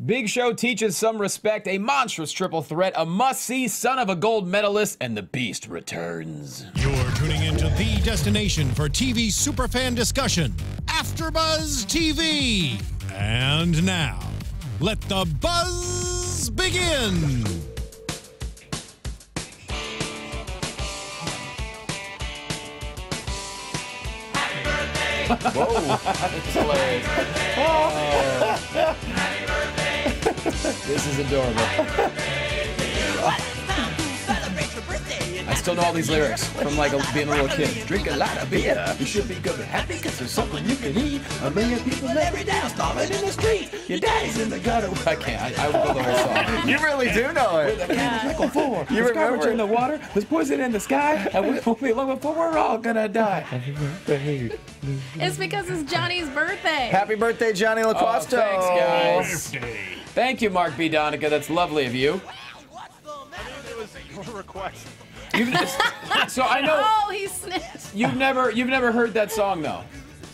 Big Show teaches some respect, a monstrous triple threat, a must-see son of a gold medalist, and the Beast returns. You're tuning into the destination for TV superfan discussion, AfterBuzz TV. And now, let the buzz begin. Whoa, that's hilarious. This is adorable. I still know all these lyrics from like being a little kid. Drink a lot of beer. You should be good and happy because there's something you can eat. A million people every day starving in the street. Your daddy's in the gutter. I can't. I will go the whole song. You really do know it. You remember in the water. There's poison in the sky. And we won't be long before we're all gonna die. It's because it's Johnny's birthday. Happy birthday, Jonny Loquasto. Oh, thanks, guys. Thank you, Mark B. Donica. That's lovely of you. It was your request. So I know. Oh, he sniffed. You've never heard that song though.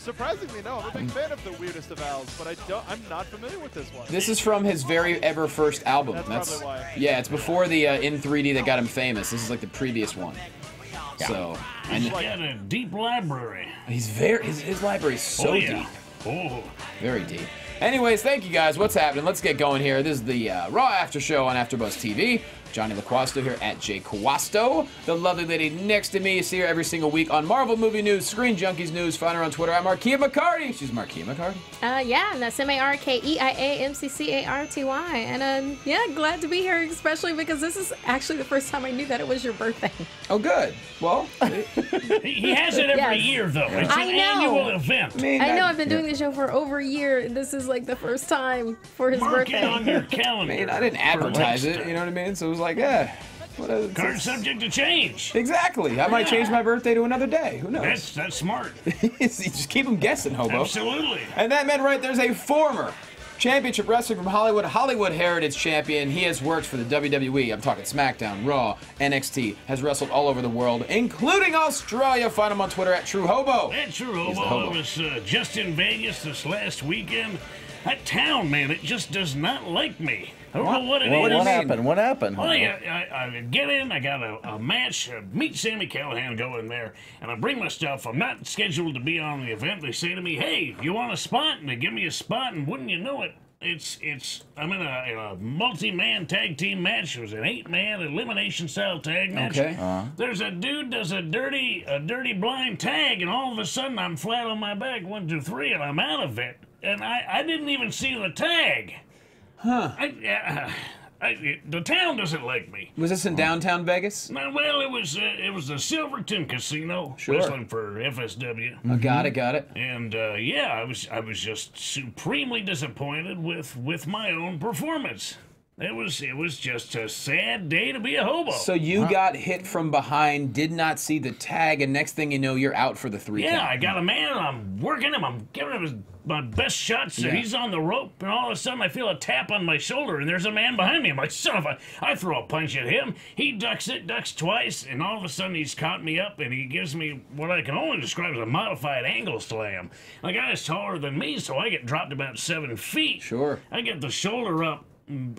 Surprisingly, no. I'm a big fan of the Weirdest of Owls, but I'm not familiar with this one. This is from his very first album. That's probably why. Yeah, it's before the in 3D that got him famous. This is like the previous one. Yeah. So He's got a deep library. His library is so deep. Oh, Very deep. Anyways, thank you guys. What's happening? Let's get going here. This is the Raw After Show on AfterBuzz TV. Jonny Loquasto here at JQuasto. The lovely lady next to me. You see her every single week on Marvel Movie News, Screen Junkies News. Find her on Twitter at Markeia McCarty. She's Markeia McCarty. Yeah, and that's MarkeIamccarty. And yeah, glad to be here, especially because this is actually the first time I knew that it was your birthday. Oh, good. Well, he has it every year, though. It's an annual event. I know. I've been doing the show for over a year. And this is like the first time for his Mark birthday. it on your calendar. I didn't advertise it. You know what I mean? So it was like, yeah. Card subject to change. Exactly. I might change my birthday to another day. Who knows? That's smart. Just keep them guessing, Hobo. Absolutely. And that man right there's a former championship wrestler from Hollywood Heritage champion. He has worked for the WWE. I'm talking SmackDown, Raw, NXT. Has wrestled all over the world, including Australia. Find him on Twitter at True Hobo. At True Hobo. I was just in Vegas this last weekend. That town, man, it just does not like me. I don't know what it is. What happened? Well, I get in, I got a match, meet Sami Callihan, go in there, and I bring my stuff. I'm not scheduled to be on the event. They say to me, hey, you want a spot? And they give me a spot, and wouldn't you know it, I'm in a multi-man tag team match. It was an 8-man elimination style tag match. Okay. There's a dude does a dirty blind tag, and all of a sudden I'm flat on my back, 1, 2, 3, and I'm out of it. And I didn't even see the tag. Huh. The town doesn't like me. Was this in downtown Vegas? No, well, it was the Silverton Casino, wrestling for FSW. Got it. And yeah, I was just supremely disappointed with my own performance. It was just a sad day to be a hobo. So you got hit from behind, did not see the tag, and next thing you know, you're out for the 3 count. Yeah, I got a man, and I'm working him. I'm giving him my best shots, and he's on the rope, and all of a sudden I feel a tap on my shoulder, and there's a man behind me. I'm like, son of a... I throw a punch at him. He ducks twice, and all of a sudden he's caught me up, and he gives me what I can only describe as a modified angle slam. The guy is taller than me, so I get dropped about 7 feet. Sure. I get the shoulder up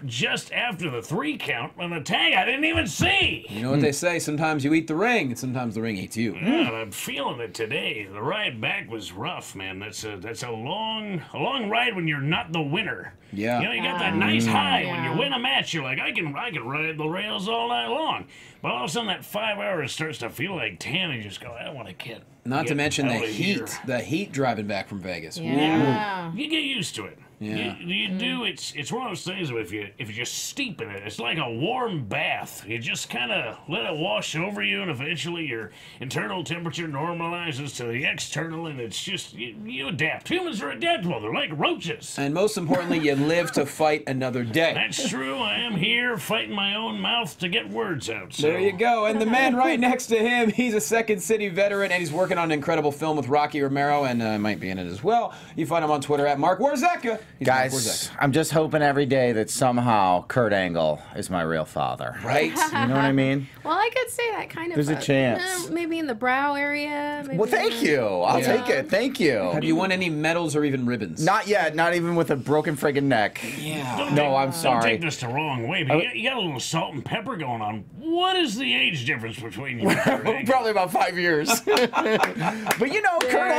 just after the 3 count on a tag I didn't even see. You know what they say, sometimes you eat the ring, and sometimes the ring eats you. Yeah, and I'm feeling it today. The ride back was rough, man. That's a long ride when you're not the winner. Yeah. You know, you got that nice high when you win a match. You're like, I can ride the rails all night long. But all of a sudden, that 5 hours starts to feel like 10, and you just go, I don't want to get. Not to mention the heat. Here. The heat driving back from Vegas. Yeah. You get used to it. Yeah. You do. It's one of those things where if you just steep in it, it's like a warm bath. You just kind of let it wash over you, and eventually your internal temperature normalizes to the external, and it's just you adapt. Humans are adaptable. They're like roaches. And most importantly, you live to fight another day. That's true. I am here fighting my own mouth to get words out. So. There you go. And the man right next to him, he's a Second City veteran, and he's working on an incredible film with Rocky Romero, and might be in it as well. You find him on Twitter at Marc Warzecha. He's Marc Guys, Warzecha. I'm just hoping every day that somehow Kurt Angle is my real father. Right? You know what I mean? Well, I could say that kind of. There's a chance. Maybe in the brow area. Maybe Well, thank you. I'll Yeah. take it. Thank you. Have you won any medals or even ribbons? Not yet. Not even with a broken friggin' neck. Yeah. No, I'm Don't sorry. take this the wrong way, but you got a little salt and pepper going on. What is the age difference between you and Kurt Angle? Probably about 5 years. But you know, Kurt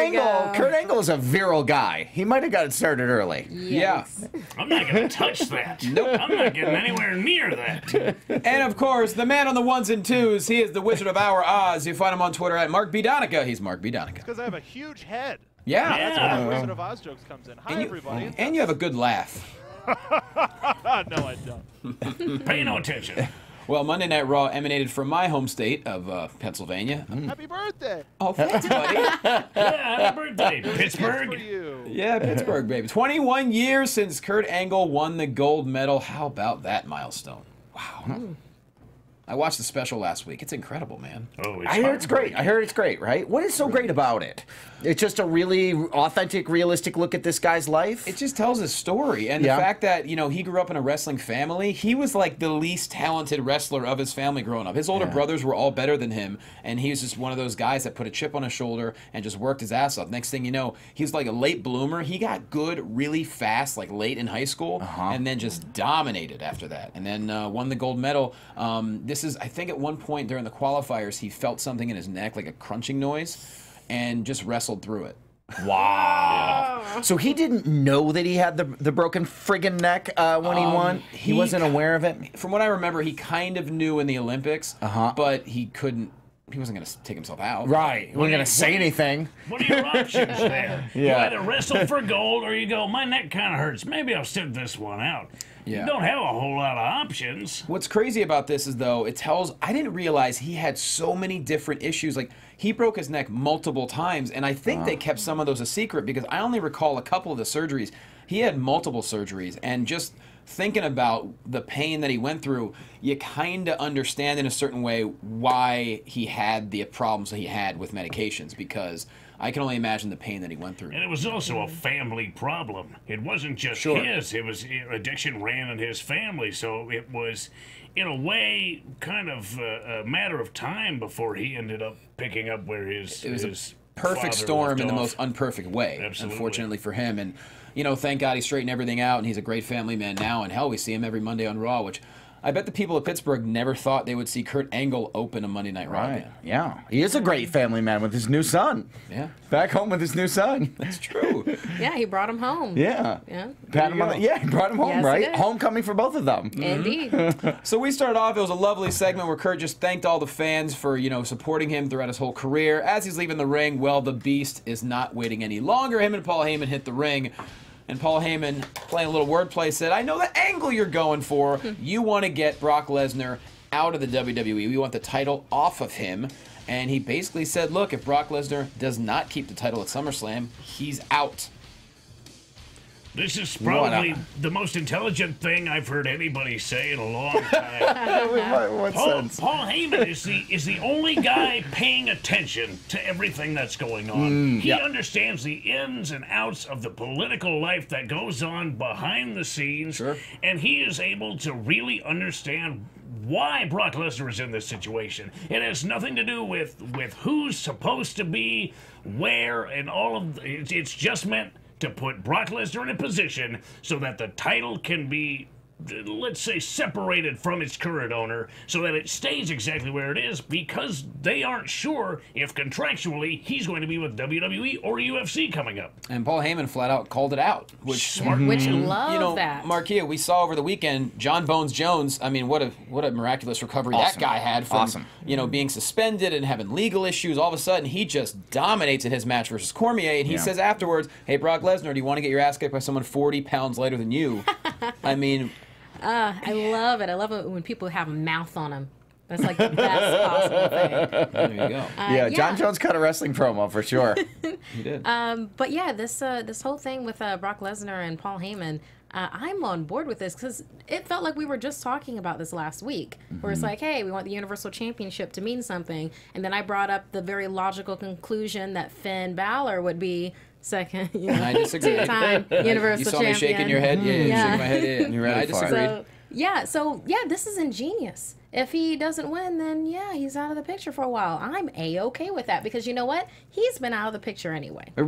Angle is a virile guy. He might have got it started early. Yeah. I'm not going to touch that. Nope. I'm not getting anywhere near that. And of course, the man on the ones and twos, he is the Wizard of Our Oz. You find him on Twitter at Mark B. Donica. He's Mark B. Donica. Because I have a huge head. Yeah. That's where the Wizard of Oz jokes comes in. Hi, everybody. And you have a good laugh. No, I don't. Pay no attention. Well, Monday Night Raw emanated from my home state of Pennsylvania. Happy birthday. Oh, thanks, buddy. Yeah, happy birthday, For Pittsburgh. you. Yeah, Pittsburgh, baby. 21 years since Kurt Angle won the gold medal. How about that milestone? Wow. I watched the special last week. It's incredible, man. Oh, it's I heard it's great. I heard it's great, right? What is so great about it? It's just a really authentic, realistic look at this guy's life. It just tells his story. And Yeah. the fact that, you know, he grew up in a wrestling family, he was like the least talented wrestler of his family growing up. His older brothers were all better than him, and he was just one of those guys that put a chip on his shoulder and just worked his ass off. Next thing you know, he's like a late bloomer. He got good really fast, like late in high school, and then just dominated after that. And then won the gold medal. This is, I think at one point during the qualifiers, he felt something in his neck, like a crunching noise, and just wrestled through it. Wow. So he didn't know that he had the broken friggin' neck when he won? He wasn't aware of it? From what I remember, he kind of knew in the Olympics, but he couldn't. He wasn't going to take himself out. Right. He wasn't going to say anything. What are your options there? You either wrestle for gold or you go, my neck kind of hurts. Maybe I'll sit this one out. Yeah. You don't have a whole lot of options. What's crazy about this is, though, it tells. I didn't realize he had so many different issues. Like, he broke his neck multiple times, and I think they kept some of those a secret because I only recall a couple of the surgeries. He had multiple surgeries, and just thinking about the pain that he went through, you kind of understand in a certain way why he had the problems that he had with medications, because I can only imagine the pain that he went through. And it was also a family problem. It wasn't just his. It was addiction ran in his family, so it was, in a way, kind of a matter of time before he ended up picking up where his It was his a perfect father storm left in the off. most unperfect way, Absolutely. unfortunately for him. And, you know, thank God he straightened everything out, and he's a great family man now. And hell, we see him every Monday on Raw, which I bet the people of Pittsburgh never thought they would see Kurt Angle open a Monday Night Raw. Right. Yeah. He is a great family man with his new son. Yeah. Back home with his new son. That's true. Yeah, he brought him home. Yeah. Yeah. Pat him on the, yeah, he brought him home, Yes, he right? did. Homecoming for both of them. Indeed. So we started off, it was a lovely segment where Kurt just thanked all the fans for, you know, supporting him throughout his whole career. As he's leaving the ring, well, the Beast is not waiting any longer. Him and Paul Heyman hit the ring. And Paul Heyman, playing a little wordplay, said, I know the angle you're going for. You want to get Brock Lesnar out of the WWE. We want the title off of him. And he basically said, look, if Brock Lesnar does not keep the title at SummerSlam, he's out. This is probably the most intelligent thing I've heard anybody say in a long time. What Paul sense? Heyman is the only guy paying attention to everything that's going on. He understands the ins and outs of the political life that goes on behind the scenes, and he is able to really understand why Brock Lesnar is in this situation. It has nothing to do with who's supposed to be where and all of it's just meant to put Brock Lesnar in a position so that the title can be, let's say, separated from its current owner so that it stays exactly where it is, because they aren't sure if contractually he's going to be with WWE or UFC coming up. And Paul Heyman flat out called it out. Which Smart. Which love you know, that. Markeia, we saw over the weekend, John Bones Jones. I mean, what a miraculous recovery that guy had from you know, being suspended and having legal issues. All of a sudden, he just dominates in his match versus Cormier, and he says afterwards, "Hey, Brock Lesnar, do you want to get your ass kicked by someone 40 pounds lighter than you?" I mean, I love it. I love it when people have a mouth on them. That's like the best possible thing. there you go. Yeah, John Jones cut a wrestling promo for sure. He did. But yeah, this whole thing with Brock Lesnar and Paul Heyman, I'm on board with this because it felt like we were just talking about this last week, where it's like, hey, we want the Universal Championship to mean something, and then I brought up the very logical conclusion that Finn Balor would be second, I disagree. two-time Universal You saw Champion. me shaking your head? Yeah, you're shaking my head. Yeah. You're ready I for it. disagreed. So this is ingenious. If he doesn't win, then yeah, he's out of the picture for a while. I'm A-okay with that because you know what? He's been out of the picture anyway. It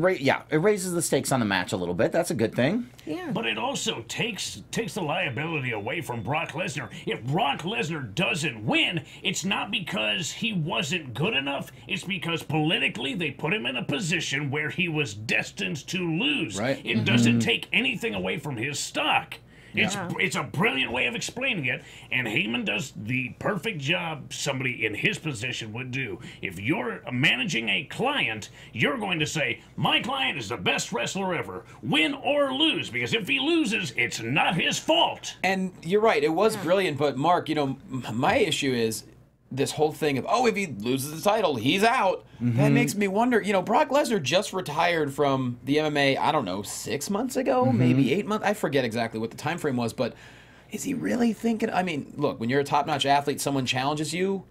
raises the stakes on the match a little bit. That's a good thing. Yeah. But it also takes the liability away from Brock Lesnar. If Brock Lesnar doesn't win, it's not because he wasn't good enough. It's because politically they put him in a position where he was destined to lose. Right. It doesn't take anything away from his stock. It's a brilliant way of explaining it, and Heyman does the perfect job somebody in his position would do. If you're managing a client, you're going to say, my client is the best wrestler ever, win or lose, because if he loses, it's not his fault. And you're right, it was brilliant, but Mark, you know, my issue is this whole thing of, oh, if he loses the title, he's out. That makes me wonder, you know, Brock Lesnar just retired from the MMA, I don't know, 6 months ago, maybe 8 months. I forget exactly what the time frame was, but is he really thinking, I mean, look, when you're a top-notch athlete, someone challenges you,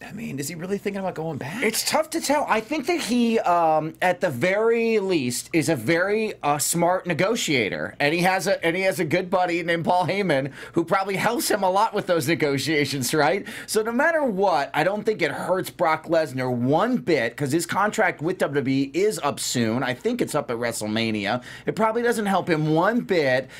I mean, is he really thinking about going back? It's tough to tell. I think that he, at the very least, is a very smart negotiator, and he has a good buddy named Paul Heyman who probably helps him a lot with those negotiations, right? So no matter what, I don't think it hurts Brock Lesnar one bit because his contract with WWE is up soon. I think it's up at WrestleMania. It probably doesn't help him one bit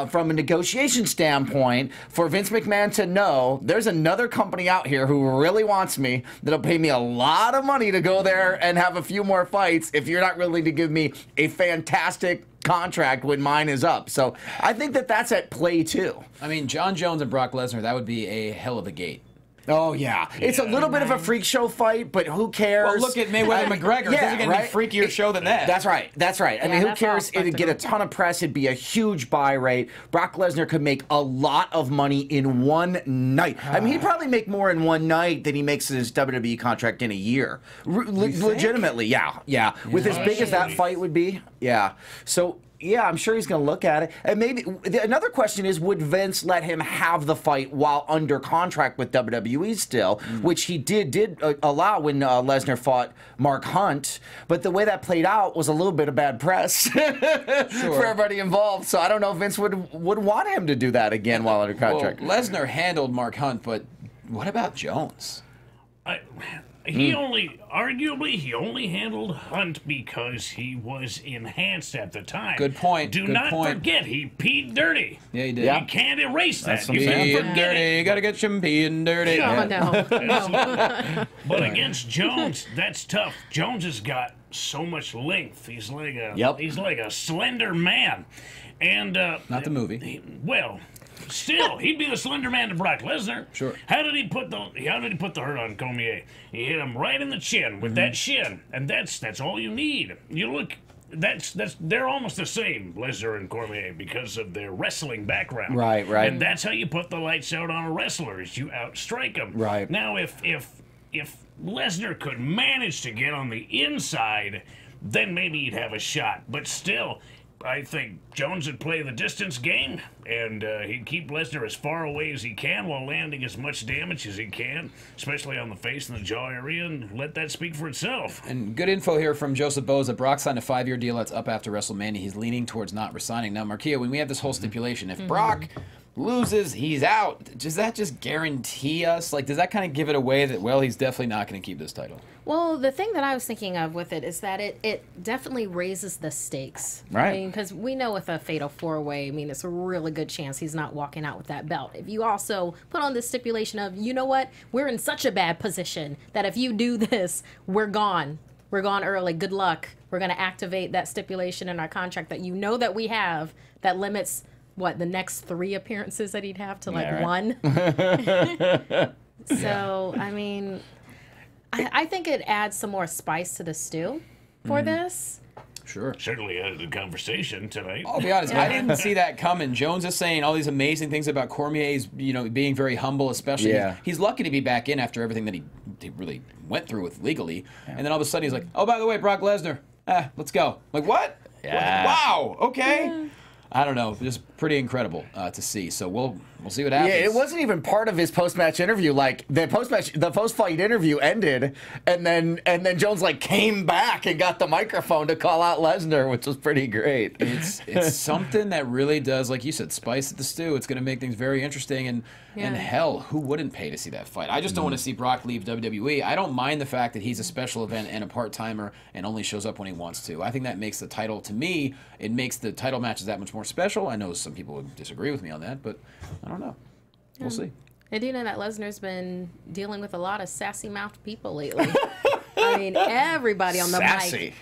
from a negotiation standpoint for Vince McMahon to know there's another company out here who really wants me, that'll pay me a lot of money to go there and have a few more fights if you're not willing to give me a fantastic contract when mine is up. So I think that that's at play too. I mean, John Jones and Brock Lesnar, that would be a hell of a gate. Oh, yeah. It's a little bit of a freak show fight, but who cares? Well, look at Mayweather McGregor. Yeah, There's going to be freakier show than that. That's right. That's right. I mean, who cares? It'd get a ton of press. It'd be a huge buy rate. Brock Lesnar could make a lot of money in one night. I mean, he'd probably make more in one night than he makes his WWE contract in a year. Legitimately, yeah. With as big as that fight would be, yeah. So... yeah, I'm sure he's going to look at it. And maybe another question is, would Vince let him have the fight while under contract with WWE still, which he did allow when Lesnar fought Mark Hunt. But the way that played out was a little bit of bad press for everybody involved. So I don't know if Vince would want him to do that again while under contract. Well, Lesnar handled Mark Hunt, but what about Jones? He arguably handled Hunt because he was enhanced at the time. Good point. Do not forget, he peed dirty. Yeah, he did. You can't erase that. You peeing dirty. You gotta get some peeing dirty. Oh, no. But against Jones, that's tough. Jones has got so much length. He's like a slender man. And not the movie. Still, he'd be the Slender Man to Brock Lesnar. Sure. How did he put the hurt on Cormier? He hit him right in the chin with that shin, and that's all you need. You look, they're almost the same, Lesnar and Cormier, because of their wrestling background. Right. And that's how you put the lights out on a wrestler, is you outstrike him. Right. Now, if Lesnar could manage to get on the inside, then maybe he'd have a shot. But still, I think Jones would play the distance game, and he'd keep Lesnar as far away as he can while landing as much damage as he can, especially on the face and the jaw area, and let that speak for itself. And good info here from Joseph Boza. Brock signed a 5-year deal that's up after WrestleMania. He's leaning towards not resigning. Now, Markeia, when we have this whole stipulation, if Brock loses, he's out, does that just guarantee us? Like, does that kind of give it away that, well, he's definitely not going to keep this title? Well, the thing that I was thinking of with it is that it definitely raises the stakes. Right. I mean, because we know with a fatal 4-way, I mean, it's a really good chance he's not walking out with that belt. If you also put on this stipulation of, you know what, we're in such a bad position that if you do this, we're gone. We're gone early. Good luck. We're going to activate that stipulation in our contract that you know that we have that limits, what, the next 3 appearances that he'd have to, like, 1? So, I mean, I think it adds some more spice to the stew for this. Sure. Certainly added a conversation tonight. I'll be honest, I didn't see that coming. Jones is saying all these amazing things about Cormier's, being very humble, especially. Yeah. He's lucky to be back in after everything that he really went through with legally. And then all of a sudden he's like, oh, by the way, Brock Lesnar, let's go. Like, what? Yeah. Wow, okay. I don't know. Just pretty incredible to see. So we'll see what happens. Yeah, it wasn't even part of his post-match interview. Like the post-fight interview ended, and then Jones like came back and got the microphone to call out Lesnar, which was pretty great. It's something that really does, like you said, spice the stew. It's going to make things very interesting, and hell, who wouldn't pay to see that fight? I just don't want to see Brock leave WWE. I don't mind the fact that he's a special event and a part-timer and only shows up when he wants to. I think that makes the title, to me, it makes the title matches that much more special. I know some people would disagree with me on that, but I don't know. We'll see. I do know that Lesnar's been dealing with a lot of sassy-mouthed people lately. I mean, everybody on the mic,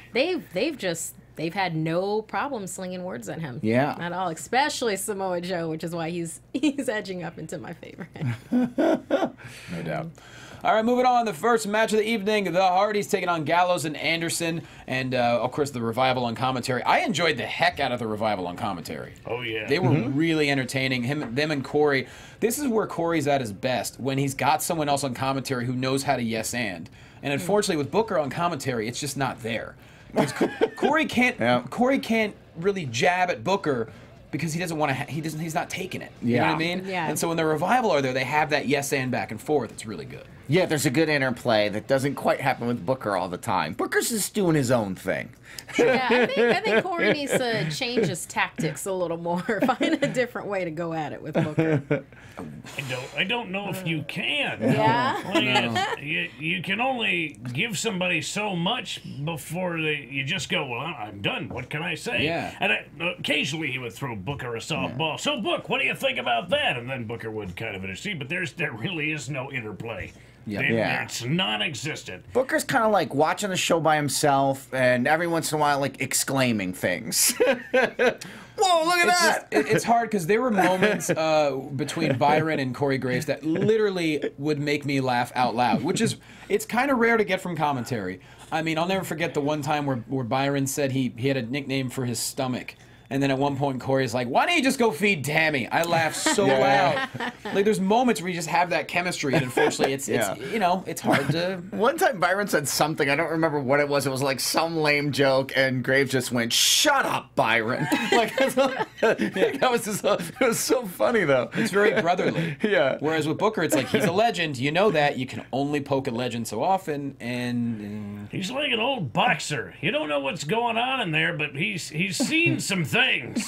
they've had no problem slinging words at him. Yeah. At all, especially Samoa Joe, which is why he's edging up into my favorite. No doubt. All right, moving on. The first match of the evening, the Hardys taking on Gallows and Anderson, and of course the Revival on commentary. I enjoyed the heck out of the Revival on commentary. Oh yeah, they were really entertaining. Them and Corey. This is where Corey's at his best, when he's got someone else on commentary who knows how to yes and unfortunately with Booker on commentary, it's just not there. Corey can't really jab at Booker because he doesn't want to. He's not taking it. You know what I mean? Yeah. And so when the Revival are there, they have that yes and back and forth. It's really good. Yeah, there's a good interplay that doesn't quite happen with Booker all the time. Booker's just doing his own thing. Yeah, I think Corey needs to change his tactics a little more. Find a different way to go at it with Booker. I don't know if you can. Yeah? You can only give somebody so much before you just go, well, I'm done. What can I say? Yeah. And occasionally he would throw Booker a softball. So, Book, what do you think about that? And then Booker would kind of intercede, but there really is no interplay. Yeah. It's non-existent. Booker's kind of like watching the show by himself and every once in a while like exclaiming things. Whoa, look at that! It's hard because there were moments between Byron and Corey Graves that literally would make me laugh out loud, it's kind of rare to get from commentary. I mean, I'll never forget the one time where Byron said he had a nickname for his stomach. And then at one point, Corey's like, why don't you just go feed Tammy? I laughed so loud. Like, there's moments where you just have that chemistry, and unfortunately, it's it's hard to... One time, Byron said something, I don't remember what it was like some lame joke, and Graves just went, shut up, Byron. Like, it was so funny, though. It's very brotherly. Yeah. Whereas with Booker, it's like, he's a legend. You know that. You can only poke a legend so often, and... He's like an old boxer. You don't know what's going on in there, but he's seen some things.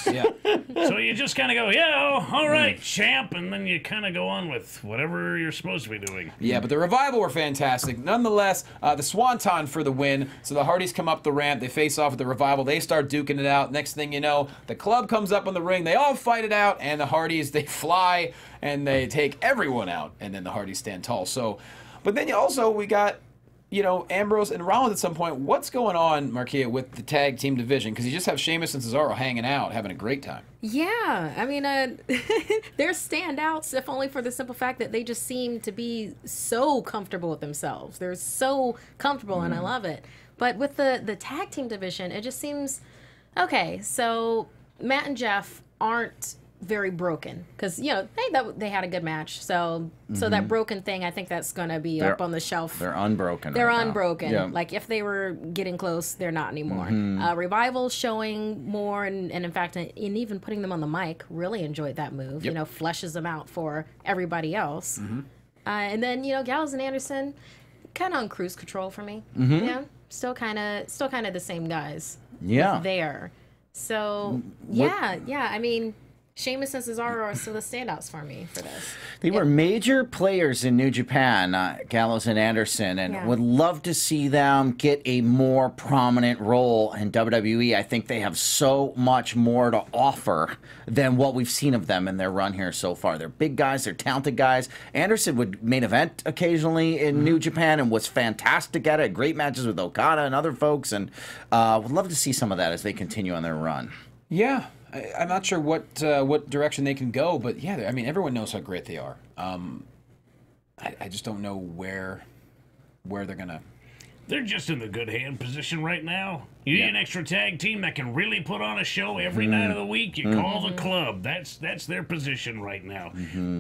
Yeah. So you just kind of go, yeah, all right, champ, and then you kind of go on with whatever you're supposed to be doing. Yeah, but the Revival were fantastic. Nonetheless, the Swanton for the win. So the Hardys come up the ramp. They face off with the Revival. They start duking it out. Next thing you know, the club comes up on the ring. They all fight it out, and the Hardys, they fly, and they take everyone out, and then the Hardys stand tall. So, but then we got... Ambrose and Rollins at some point. What's going on, Markeia, with the tag team division? Because you just have Sheamus and Cesaro hanging out, having a great time. Yeah, I mean, they're standouts, if only for the simple fact that they just seem to be so comfortable with themselves. They're so comfortable, and I love it. But with the tag team division, it just seems... Okay, so Matt and Jeff aren't very broken because they had a good match, so that broken thing, I think that's gonna be up on the shelf. They're unbroken. They're right unbroken. Now. Yeah. Like if they were getting close, they're not anymore. Revival showing more, and in fact, in even putting them on the mic, really enjoyed that move. Yep. Fleshes them out for everybody else. And then Gallows and Anderson, kind of on cruise control for me. Yeah, still kind of the same guys. Yeah. There. So yeah. I mean, Sheamus and Cesaro are still the standouts for me for this. They were major players in New Japan, Gallows and Anderson, and would love to see them get a more prominent role in WWE. I think they have so much more to offer than what we've seen of them in their run here so far. They're big guys, they're talented guys. Anderson would main event occasionally in New Japan and was fantastic at it. Great matches with Okada and other folks, and would love to see some of that as they continue on their run. Yeah. I'm not sure what direction they can go, but yeah, I mean, everyone knows how great they are. I just don't know where they're gonna. They're just in the good hand position right now. You need an extra tag team that can really put on a show every night of the week. You call the club. That's their position right now.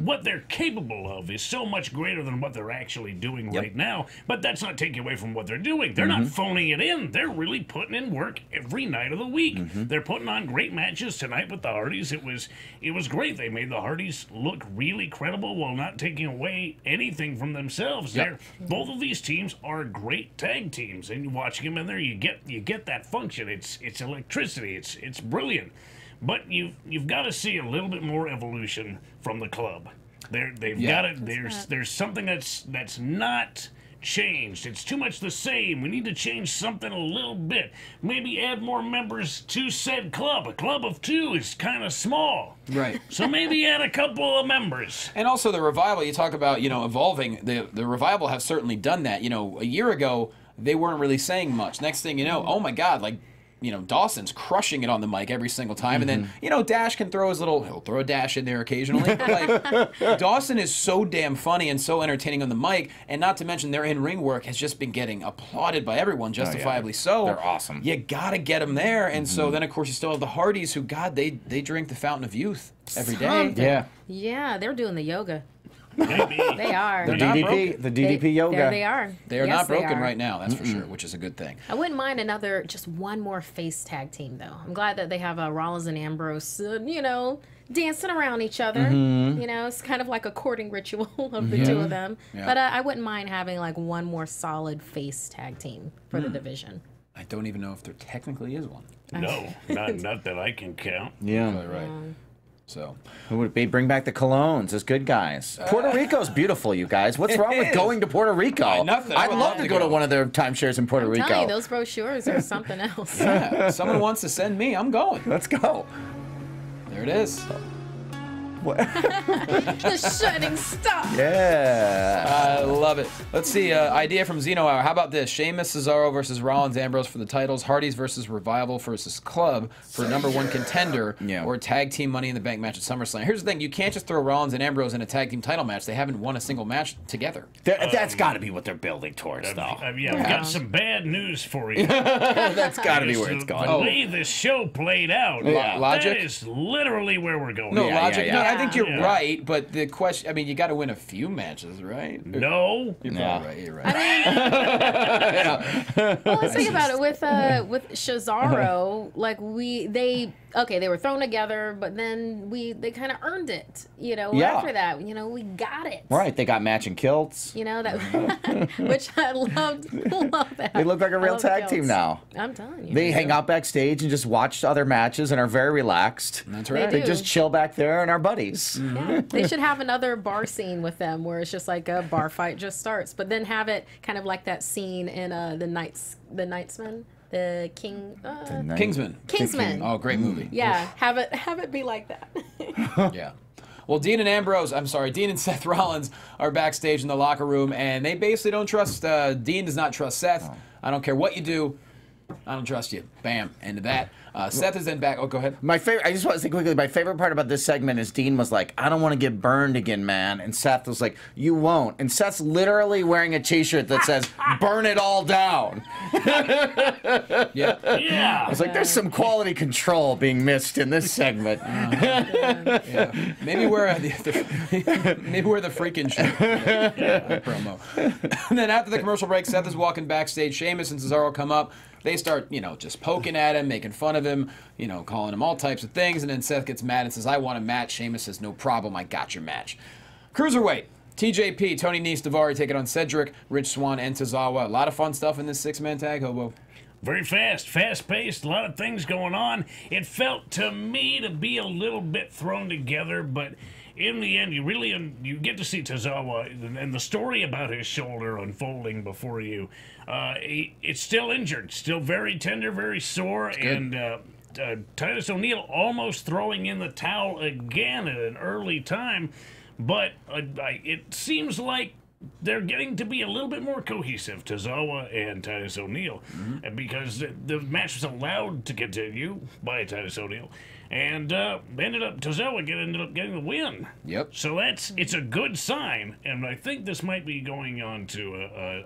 What they're capable of is so much greater than what they're actually doing right now. But that's not taking away from what they're doing. They're not phoning it in. They're really putting in work every night of the week. They're putting on great matches tonight with the Hardys. It was great. They made the Hardys look really credible while not taking away anything from themselves. Both of these teams are great tag teams, and watching them in there, you get that function. It's electricity. It's brilliant. But you've got to see a little bit more evolution from the club. They've got it. There's something that's not changed. It's too much the same. We need to change something a little bit. Maybe add more members to said club. A club of 2 is kind of small. Right. So maybe add a couple of members. And also the Revival, you talk about, evolving. The Revival have certainly done that. A year ago, they weren't really saying much. Next thing you know, oh my God, like, Dawson's crushing it on the mic every single time. And then, Dash can throw he'll throw a dash in there occasionally. But, like, Dawson is so damn funny and so entertaining on the mic. And not to mention their in-ring work has just been getting applauded by everyone, justifiably so. They're awesome. You got to get them there. And so then, of course, you still have the Hardys who, God, they drink the fountain of youth every day. Yeah. Yeah, they're doing the yoga. Maybe. They are. The DDP yoga. There they are. They are Yes, not broken they are. right now, that's for sure, which is a good thing. I wouldn't mind just one more face tag team, though. I'm glad that they have Rollins and Ambrose, dancing around each other. It's kind of like a courting ritual of the two of them. Yeah. But I wouldn't mind having, like, one more solid face tag team for the division. I don't even know if there technically is one. No, not that I can count. Yeah. Right. So, Who would it be? Bring back the Colognes as good guys. Puerto Rico's beautiful, you guys. What's wrong with going to Puerto Rico? Nothing. I I'd would love to go to one of their timeshares in Puerto I'm Rico. telling you, those brochures are something else. yeah, someone wants to send me, I'm going. Let's go. There it is. The shining star. Yeah. I love it. Let's see. Idea from Zeno Hour. How about this? Sheamus, Cesaro versus Rollins, Ambrose for the titles. Hardys versus Revival versus Club for #1 contender. Yeah. Or tag team Money in the Bank match at SummerSlam. Here's the thing. You can't just throw Rollins and Ambrose in a tag team title match. They haven't won a single match together. That's got to be what they're building towards, though. I've got some bad news for you. That's got to be where it's going. The way this show played out, Logic? that is literally where we're going. No, Yeah, logic. yeah, No, yeah. I think you're Yeah. right, but the question, I mean, you got to win a few matches, right? No. You're probably right. You're right. Well, let's think about it with Cesaro. Like they were thrown together, but then they kind of earned it. Yeah. After that, we got it. Right, they got matching kilts. That which I loved. Love that. They look like a I real love the tag team kilts. now. I'm telling you. They hang out backstage and just watch other matches and are very relaxed. That's right. They do. just chill back there and are buddies. Yeah. They should have another bar scene with them where it's just like a bar fight just starts, but then have it kind of like that scene in the Knightsman, the King. Kingsman. Kingsman. Oh, great movie. Yeah, have it be like that. Yeah. Well, Dean and Seth Rollins are backstage in the locker room, and they basically don't trust, Dean does not trust Seth. I don't care what you do. I don't trust you. Bam. End of that. Seth is then back. Oh, go ahead. I just want to say quickly, my favorite part about this segment is Dean was like, I don't want to get burned again, man. And Seth was like, you won't. And Seth's literally wearing a t-shirt that says, burn it all down. Yeah. Yeah. I was like, there's some quality control being missed in this segment. Yeah. Maybe we're the freaking show promo. And then after the commercial break, Seth is walking backstage. Sheamus and Cesaro come up. They start, just poking at him, making fun of him, calling him all types of things. And then Seth gets mad and says, I want a match. Sheamus says, no problem. I got your match. Cruiserweight. TJP, Tony Nese, Daivari taking on Cedric, Rich Swann, and Tozawa. A lot of fun stuff in this six-man tag, Hobo. Very fast-paced, a lot of things going on. It felt to me to be a little bit thrown together, but in the end, you get to see Tozawa and the story about his shoulder unfolding before you. It's still injured, still very tender, very sore, and Titus O'Neil almost throwing in the towel again at an early time, but it seems like they're getting to be a little bit more cohesive, Tozawa and Titus O'Neil, because the match was allowed to continue by Titus O'Neil, and Tozawa ended up getting the win. Yep. So it's a good sign, and I think this might be going on to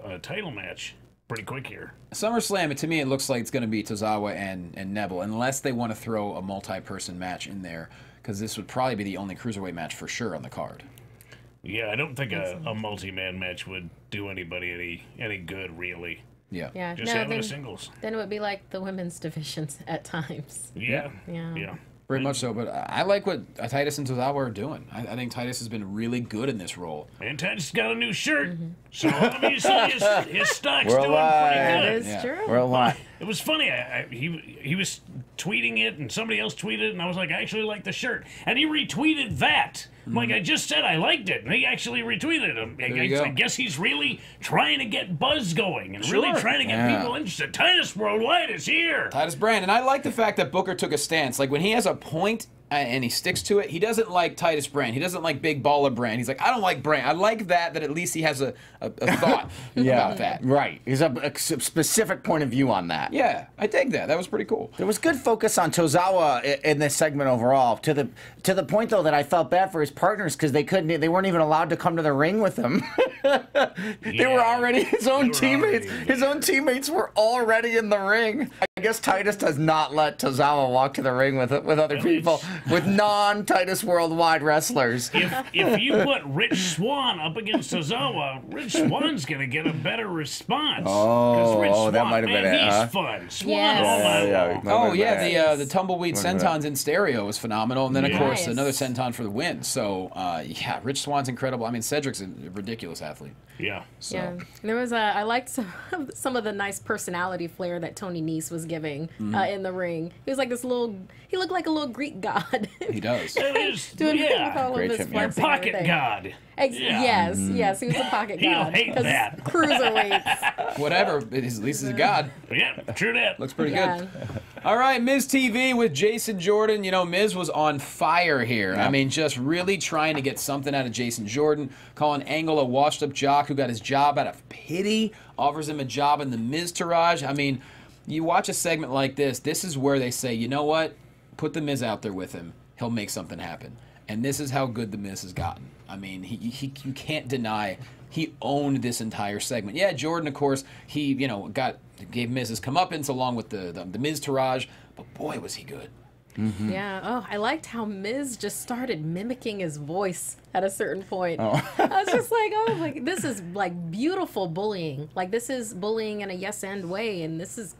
a title match pretty quick here. SummerSlam, to me, it looks like it's going to be Tozawa and Neville, unless they want to throw a multi-person match in there, because this would probably be the only Cruiserweight match for sure on the card. Yeah, I don't think a multi-man match would do anybody any good, really. Yeah. Yeah. Just having a singles. Then it would be like the women's divisions at times. Yeah. Yeah. Very much so, but I like what Titus and Tozawa are doing. I think Titus has been really good in this role. And Titus got a new shirt, so obviously his stock's doing pretty good. That is true. We're alive. It was funny. He was tweeting it, and somebody else tweeted it, and I was like, I actually like the shirt. And he retweeted that. I'm like, I just said I liked it, and he actually retweeted it. I guess he's really trying to get buzz going and really trying to get people interested. Titus Worldwide is here. Titus Brand, and I like the fact that Booker took a stance. Like, when he has a point and he sticks to it, he doesn't like Titus Brand. He doesn't like Big Baller Brand. He's like, I don't like Brand. I like that at least he has a thought about that. Right. He's a specific point of view on that. Yeah, I dig that. That was pretty cool. There was good focus on Tozawa in this segment overall, to the point though that I felt bad for his partners because they weren't even allowed to come to the ring with him. They were already his own teammates. His own teammates were already in the ring. I guess Titus does not let Tozawa walk to the ring with other people, with non-Titus Worldwide wrestlers. If you put Rich Swann up against Tozawa, Rich Swann's gonna get a better response. Oh, that might have been it. He's fun. Swann Yes. all night long. The tumbleweed sentons in stereo was phenomenal, and then of course another senton for the win. So yeah, Rich Swann's incredible. I mean, Cedric's a ridiculous athlete. Yeah. So. Yeah, there was I liked some of the nice personality flair that Tony Nese was giving in the ring. He was like this he looked like a little Greek god. He does. It is, Doing with all Great of his chip, yeah. flexing and pocket everything. god. Yes, he was a pocket He'll god. hate 'Cause that. Cruiserweights. Whatever. At least he's a god. Yeah, true that. Looks pretty Yeah. good. All right, Miz TV with Jason Jordan. You know, Miz was on fire here. I mean, just really trying to get something out of Jason Jordan, calling Angle a washed-up jock who got his job out of pity, offers him a job in the Miz-tourage. I mean, you watch a segment like this is where they say, you know what? Put the Miz out there with him. He'll make something happen. And this is how good the Miz has gotten. I mean, you can't deny he owned this entire segment. Yeah, Jordan, of course, he gave Miz his comeuppance along with the Miz-tourage, but boy, was he good. Mm-hmm. Yeah. Oh, I liked how Miz just started mimicking his voice at a certain point. I was just like, oh, like this is like beautiful bullying. Like this is bullying in a yes and way, and this is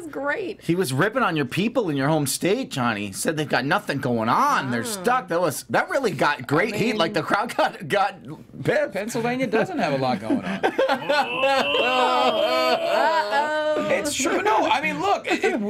great. He was ripping on your people in your home state, Johnny. He said they've got nothing going on. They're stuck. That really got great heat. Like the crowd got pissed. Pennsylvania doesn't have a lot going on. It's true. No, I mean, look,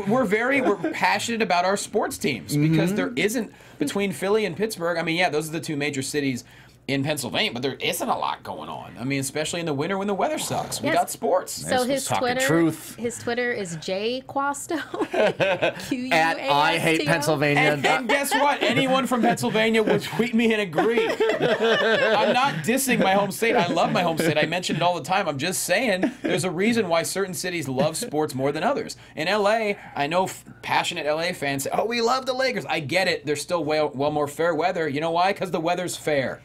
we're passionate about our sports teams because there isn't, between Philly and Pittsburgh, I mean, yeah, those are the two major cities in Pennsylvania, but there isn't a lot going on. I mean, especially in the winter when the weather sucks. We got sports. So his talking Twitter, truth. his Twitter is Quasto. At I hate Pennsylvania. And guess what? Anyone from Pennsylvania would tweet me and agree. I'm not dissing my home state. I love my home state. I mention it all the time. I'm just saying there's a reason why certain cities love sports more than others. In LA, I know passionate LA fans say, oh, we love the Lakers. I get it. There's still well more fair weather. You know why? Because the weather's fair.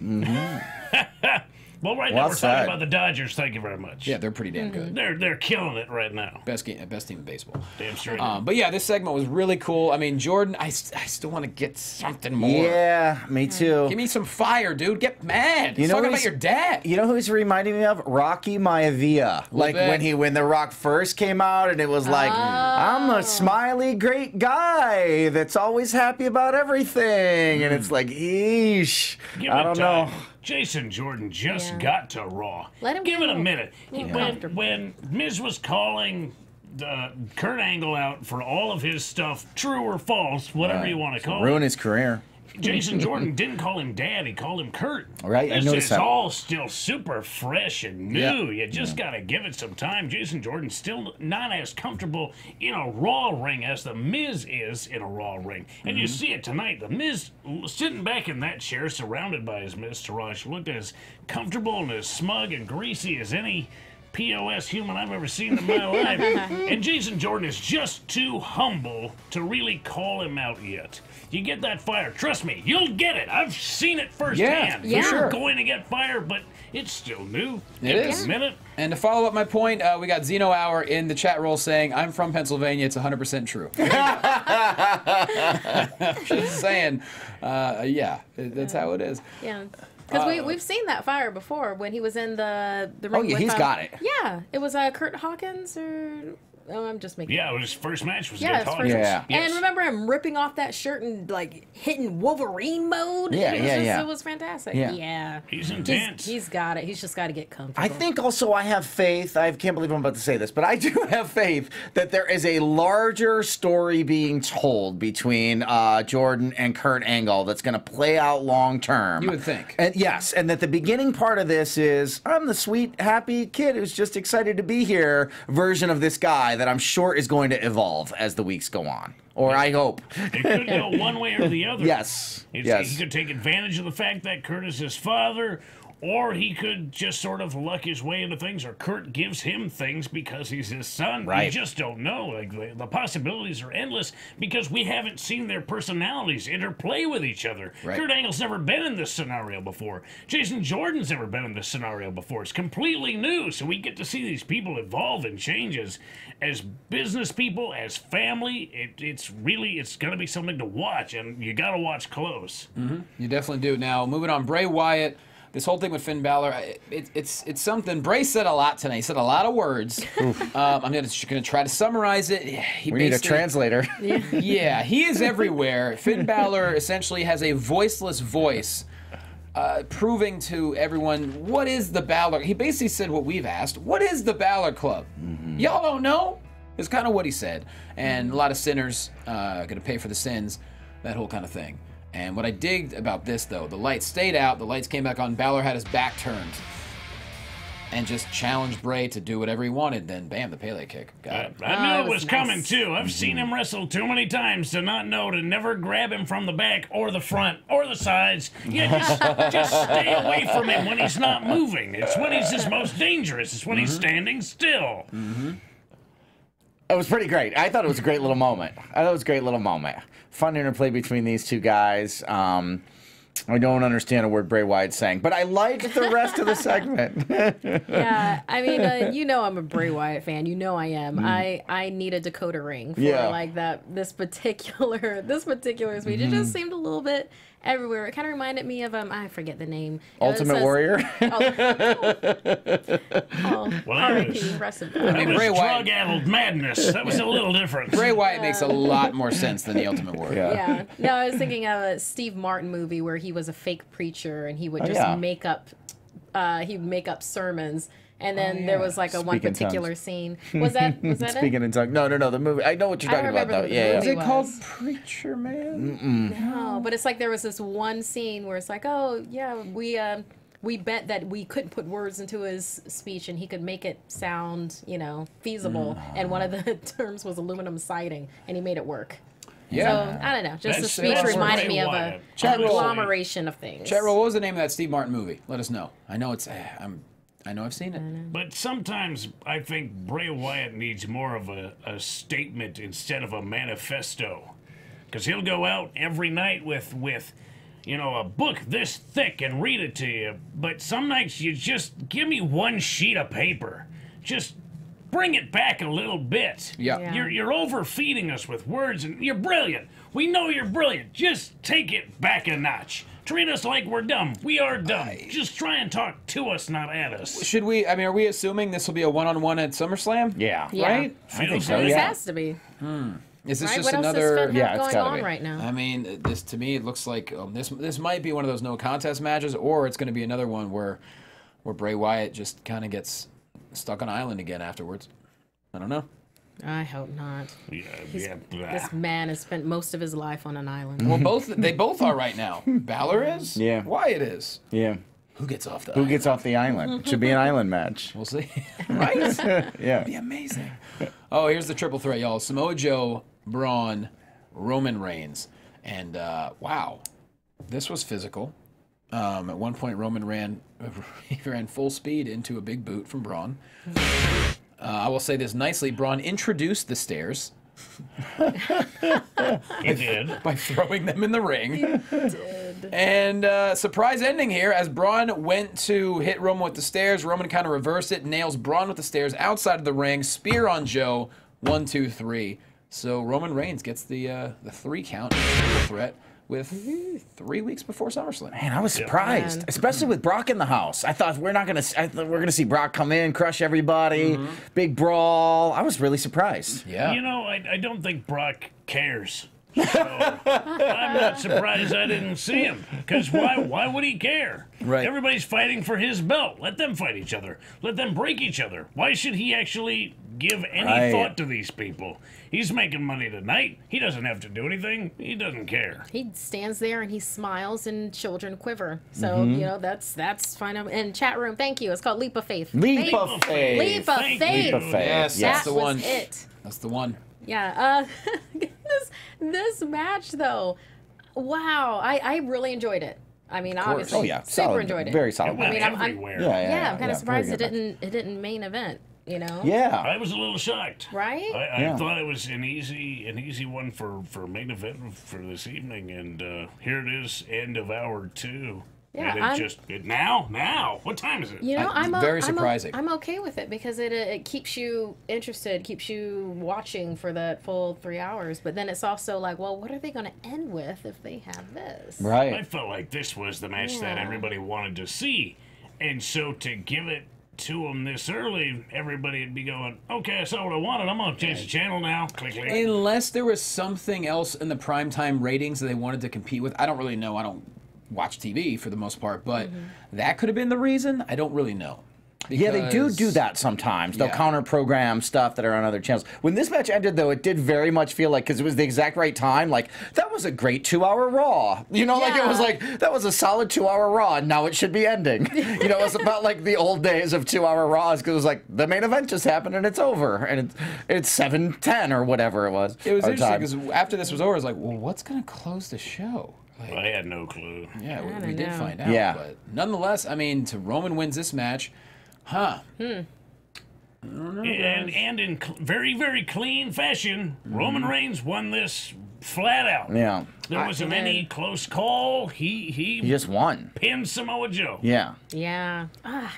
Well, right now we're talking about the Dodgers. Thank you very much. Yeah, they're pretty damn good. They're killing it right now. Best team in baseball. Damn straight. But yeah, this segment was really cool. I mean, Jordan, I still want to get something more. Yeah, me too. Give me some fire, dude. Get mad. He's talking about your dad. You know who he's reminding me of? Rocky Maivia. Like when The Rock first came out, and it was like, I'm a smiley, great guy that's always happy about everything, and it's like, eesh. I don't know. Jason Jordan just got to Raw. Let him give it a minute. Yeah. When Miz was calling Kurt Angle out for all of his stuff, true or false, whatever you want to call it. Ruin his career. Jason Jordan didn't call him Dad, he called him Kurt. Right, I noticed that. It's all still super fresh and new. You just got to give it some time. Jason Jordan's still not as comfortable in a Raw ring as The Miz is in a Raw ring. And you see it tonight. The Miz sitting back in that chair surrounded by his Miz-tourage looked as comfortable and as smug and greasy as any POS human I've ever seen in my life. And Jason Jordan is just too humble to really call him out yet. You get that fire, trust me, you'll get it. I've seen it firsthand. Yeah, for sure. You're going to get fire, but It's still new. It is. A minute. And to follow up my point, we got Zeno Hour in the chat roll saying, I'm from Pennsylvania. It's 100% true. Just saying, yeah, that's how it is. Yeah. Because we've seen that fire before when he was in the ring. Oh, yeah, he's got it. Yeah. It was Kurt Hawkins or... Oh, I'm just making. Yeah, his first match was his good. first Yeah. And remember him ripping off that shirt and like hitting Wolverine mode. Yeah, It was fantastic. Yeah. He's intense. He's got it. He's just got to get comfortable. I think also I have faith. I can't believe I'm about to say this, but I do have faith that there is a larger story being told between Jordan and Kurt Angle that's going to play out long term. You would think. And yes, and that the beginning part of this is I'm the sweet, happy kid who's just excited to be here version of this guy that I'm sure is going to evolve as the weeks go on. Or I hope. It could go one way or the other. Yes. He Yes. could take advantage of the fact that Kurt is his father, or he could just sort of luck his way into things, or Kurt gives him things because he's his son. Right. You just don't know. Like the possibilities are endless because we haven't seen their personalities interplay with each other. Right. Kurt Angle's never been in this scenario before. Jason Jordan's never been in this scenario before. It's completely new, so we get to see these people evolve and change as business people, as family. It's going to be something to watch, and you got to watch close. Mm-hmm. You definitely do. Now, moving on, Bray Wyatt. This whole thing with Finn Balor, it's something. Bray said a lot tonight. He said a lot of words. I'm just going to try to summarize it. We need a translator. Yeah, he is everywhere. Finn Balor essentially has a voiceless voice, proving to everyone, what is the Balor? He basically said what we've asked. What is the Balor Club? Y'all don't know? It's kind of what he said. And a lot of sinners going to pay for the sins, that whole kind of thing. And what I digged about this, though, the lights stayed out, the lights came back on, Balor had his back turned, and just challenged Bray to do whatever he wanted. Then, bam, the Pele kick. Got it. I knew it was nice. coming, too. I've seen him wrestle too many times to not know to never grab him from the back or the front or the sides. Yeah, just stay away from him when he's not moving. It's when he's his most dangerous. It's when he's standing still. It was pretty great. I thought it was a great little moment. Fun interplay between these two guys. I don't understand a word Bray Wyatt's saying, but I liked the rest of the segment. Yeah, I mean, you know I'm a Bray Wyatt fan. You know I am. I need a decoder ring for like this particular speech. It just seemed a little bit everywhere. It kind of reminded me of I forget the name. Ultimate Warrior. R.I.P. Rest in peace. That was Bray Wyatt- drug-addled madness. That was a little different. Bray Wyatt makes a lot more sense than the Ultimate Warrior. Yeah. No, I was thinking of a Steve Martin movie where he was a fake preacher and he would just make up sermons. And then there was like one Speak in particular tongues. scene. Was that Speaking in tongues. No, the movie. I know what you're talking about, though. remember the Yeah. movie. Is it called was. Preacher Man? No, but it's like there was this one scene where it's like, oh yeah, we bet that we couldn't put words into his speech and he could make it sound, feasible. And one of the terms was aluminum siding, and he made it work. Yeah. So I don't know. Just the That's- speech that's reminded Bray me of Wyatt. a Honestly. conglomeration of things. Chat roll, what was the name of that Steve Martin movie? Let us know. I know it's. I know I've seen it. But sometimes I think Bray Wyatt needs more of a statement instead of a manifesto. Because he'll go out every night with a book this thick and read it to you. But some nights you just give me one sheet of paper. Just bring it back a little bit. Yeah. You're overfeeding us with words, and you're brilliant. We know you're brilliant. Just take it back a notch. Treat us like we're dumb. We are dumb. Just try and talk to us, not at us. Should we? I mean, are we assuming this will be a one-on-one at SummerSlam? Yeah. Yeah. Right? I think so, This yeah. has to be. Is this Right? just What else another? does Finn Yeah, have it's going gotta on be. right now? I mean, this to me it looks like this might be one of those no contest matches, or it's going to be another one where Bray Wyatt just kind of gets stuck on an island again afterwards. I don't know. I hope not. Yeah. This man has spent most of his life on an island. Well, they both are right now. Balor is. Yeah. Wyatt is. Yeah. Who gets off the? Who gets off the island? It should be an island match. We'll see. Right? Yeah. Be amazing. Oh, here's the triple threat, y'all. Samoa Joe, Braun, Roman Reigns, and wow, this was physical. At one point, Roman ran full speed into a big boot from Braun. I will say this nicely: Braun introduced the stairs. He did. By throwing them in the ring. did. And surprise ending here as Braun went to hit Roman with the stairs. Roman kind of reversed it, nails Braun with the stairs outside of the ring. Spear on Joe. 1, 2, 3. So Roman Reigns gets the 3 count threat with 3 weeks before SummerSlam. Man, I was surprised, especially with Brock in the house. I thought we're gonna see Brock come in, crush everybody, big brawl. I was really surprised. Yeah. You know, I don't think Brock cares. So I'm not surprised I didn't see him. Because why would he care? Right. Everybody's fighting for his belt. Let them fight each other. Let them break each other. Why should he actually give any thought to these people? He's making money tonight. He doesn't have to do anything. He doesn't care. He stands there and he smiles and children quiver. So, you know, that's fine. And chat room, thank you. It's called Leap of Faith. Leap of Faith. Leap of Thank Faith. Leap of Faith. Yes, that's That the one. was it. That's the one. Yeah. This match, though, wow. I really enjoyed it. I mean, obviously, Oh yeah, super solid, enjoyed it. very It solid. went mean, I'm- everywhere. Yeah, I'm kind of surprised very it good. didn't main event. You know? Yeah. I was a little shocked. Right? I thought it was an easy one for main event for this evening, and here it is, end of hour 2. Yeah, And now. What time is it? You know, Very surprising. I'm okay with it because it keeps you interested, keeps you watching for that full 3 hours. But then it's also like, well, what are they going to end with if they have this? I Right. felt like this was the match that Yeah. everybody wanted to see, and so to give it to them this early, everybody would be going, okay, I saw what I wanted. I'm going to change the channel now. Click, click. Unless there was something else in the primetime ratings that they wanted to compete with. I don't really know. I don't watch TV for the most part, but that could have been the reason. I don't really know. Yeah, they do Because- that sometimes. They'll Yeah. counter-program stuff that are on other channels. When this match ended, though, it did very much feel like, because it was the exact right time, like, that was a great 2-hour Raw. You know, like, it was Yeah. like, that was a solid 2-hour Raw, and now it should be ending. You know, it's about like the old days of 2-hour Raws, because it was like, the main event just happened, and it's over. And it's 7:10 or whatever it was. It was our interesting time. because after this was over, I was like, well, what's going to close the show? Like, I had no clue. yeah, I we don't did know. find out. Yeah. But nonetheless, I mean, to Roman wins this match, And in very, very clean fashion, Roman Reigns won this flat out. Yeah. There wasn't any close call. He He just won. pinned Samoa Joe. Yeah. Yeah.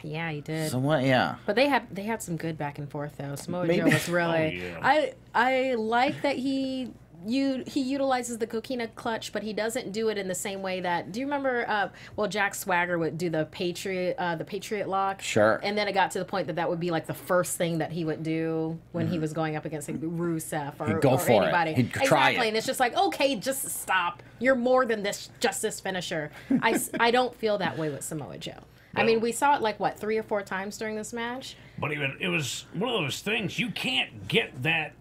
Yeah, he did. So what? Yeah. But they had some good back and forth though. Samoa Maybe- Joe was really. Oh, yeah. I like that he utilizes the coquina clutch, but he doesn't do it in the same way that. Do you remember? Jack Swagger would do the Patriot lock. Sure. And then it got to the point that would be like the first thing that he would do when he was going up against like Rusev or, He'd go or for it. anybody. He'd try it. And it's just like, okay, just stop. You're more than just this finisher. I don't feel that way with Samoa Joe. I mean, we saw it like, what, 3 or 4 times during this match? But it was one of those things, you can't get that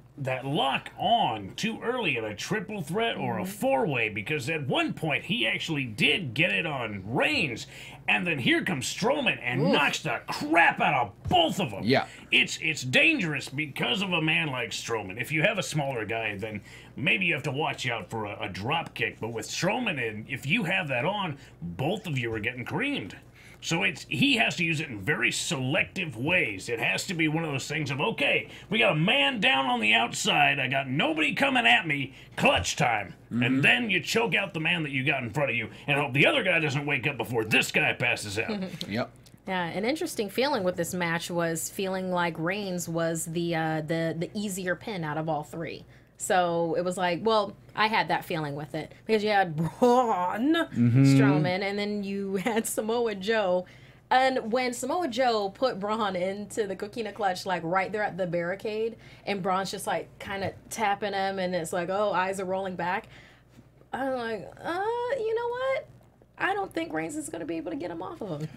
lock on too early in a triple threat or a 4-way, because at one point he actually did get it on Reigns, and then here comes Strowman and knocks the crap out of both of them. Yeah. It's dangerous because of a man like Strowman. If you have a smaller guy, then maybe you have to watch out for a drop kick, but with Strowman in, if you have that on, both of you are getting creamed. So he has to use it in very selective ways. It has to be one of those things of, okay, we got a man down on the outside. I got nobody coming at me. Clutch time. And then you choke out the man that you got in front of you and hope the other guy doesn't wake up before this guy passes out. Yep. Yeah, an interesting feeling with this match was feeling like Reigns was the easier pin out of all 3. So it was like, well, I had that feeling with it because you had Braun Strowman and then you had Samoa Joe. And when Samoa Joe put Braun into the coquina clutch, like right there at the barricade, and Braun's just like kind of tapping him, and it's like, oh, eyes are rolling back. I'm like, you know what? I don't think Reigns is going to be able to get him off of him.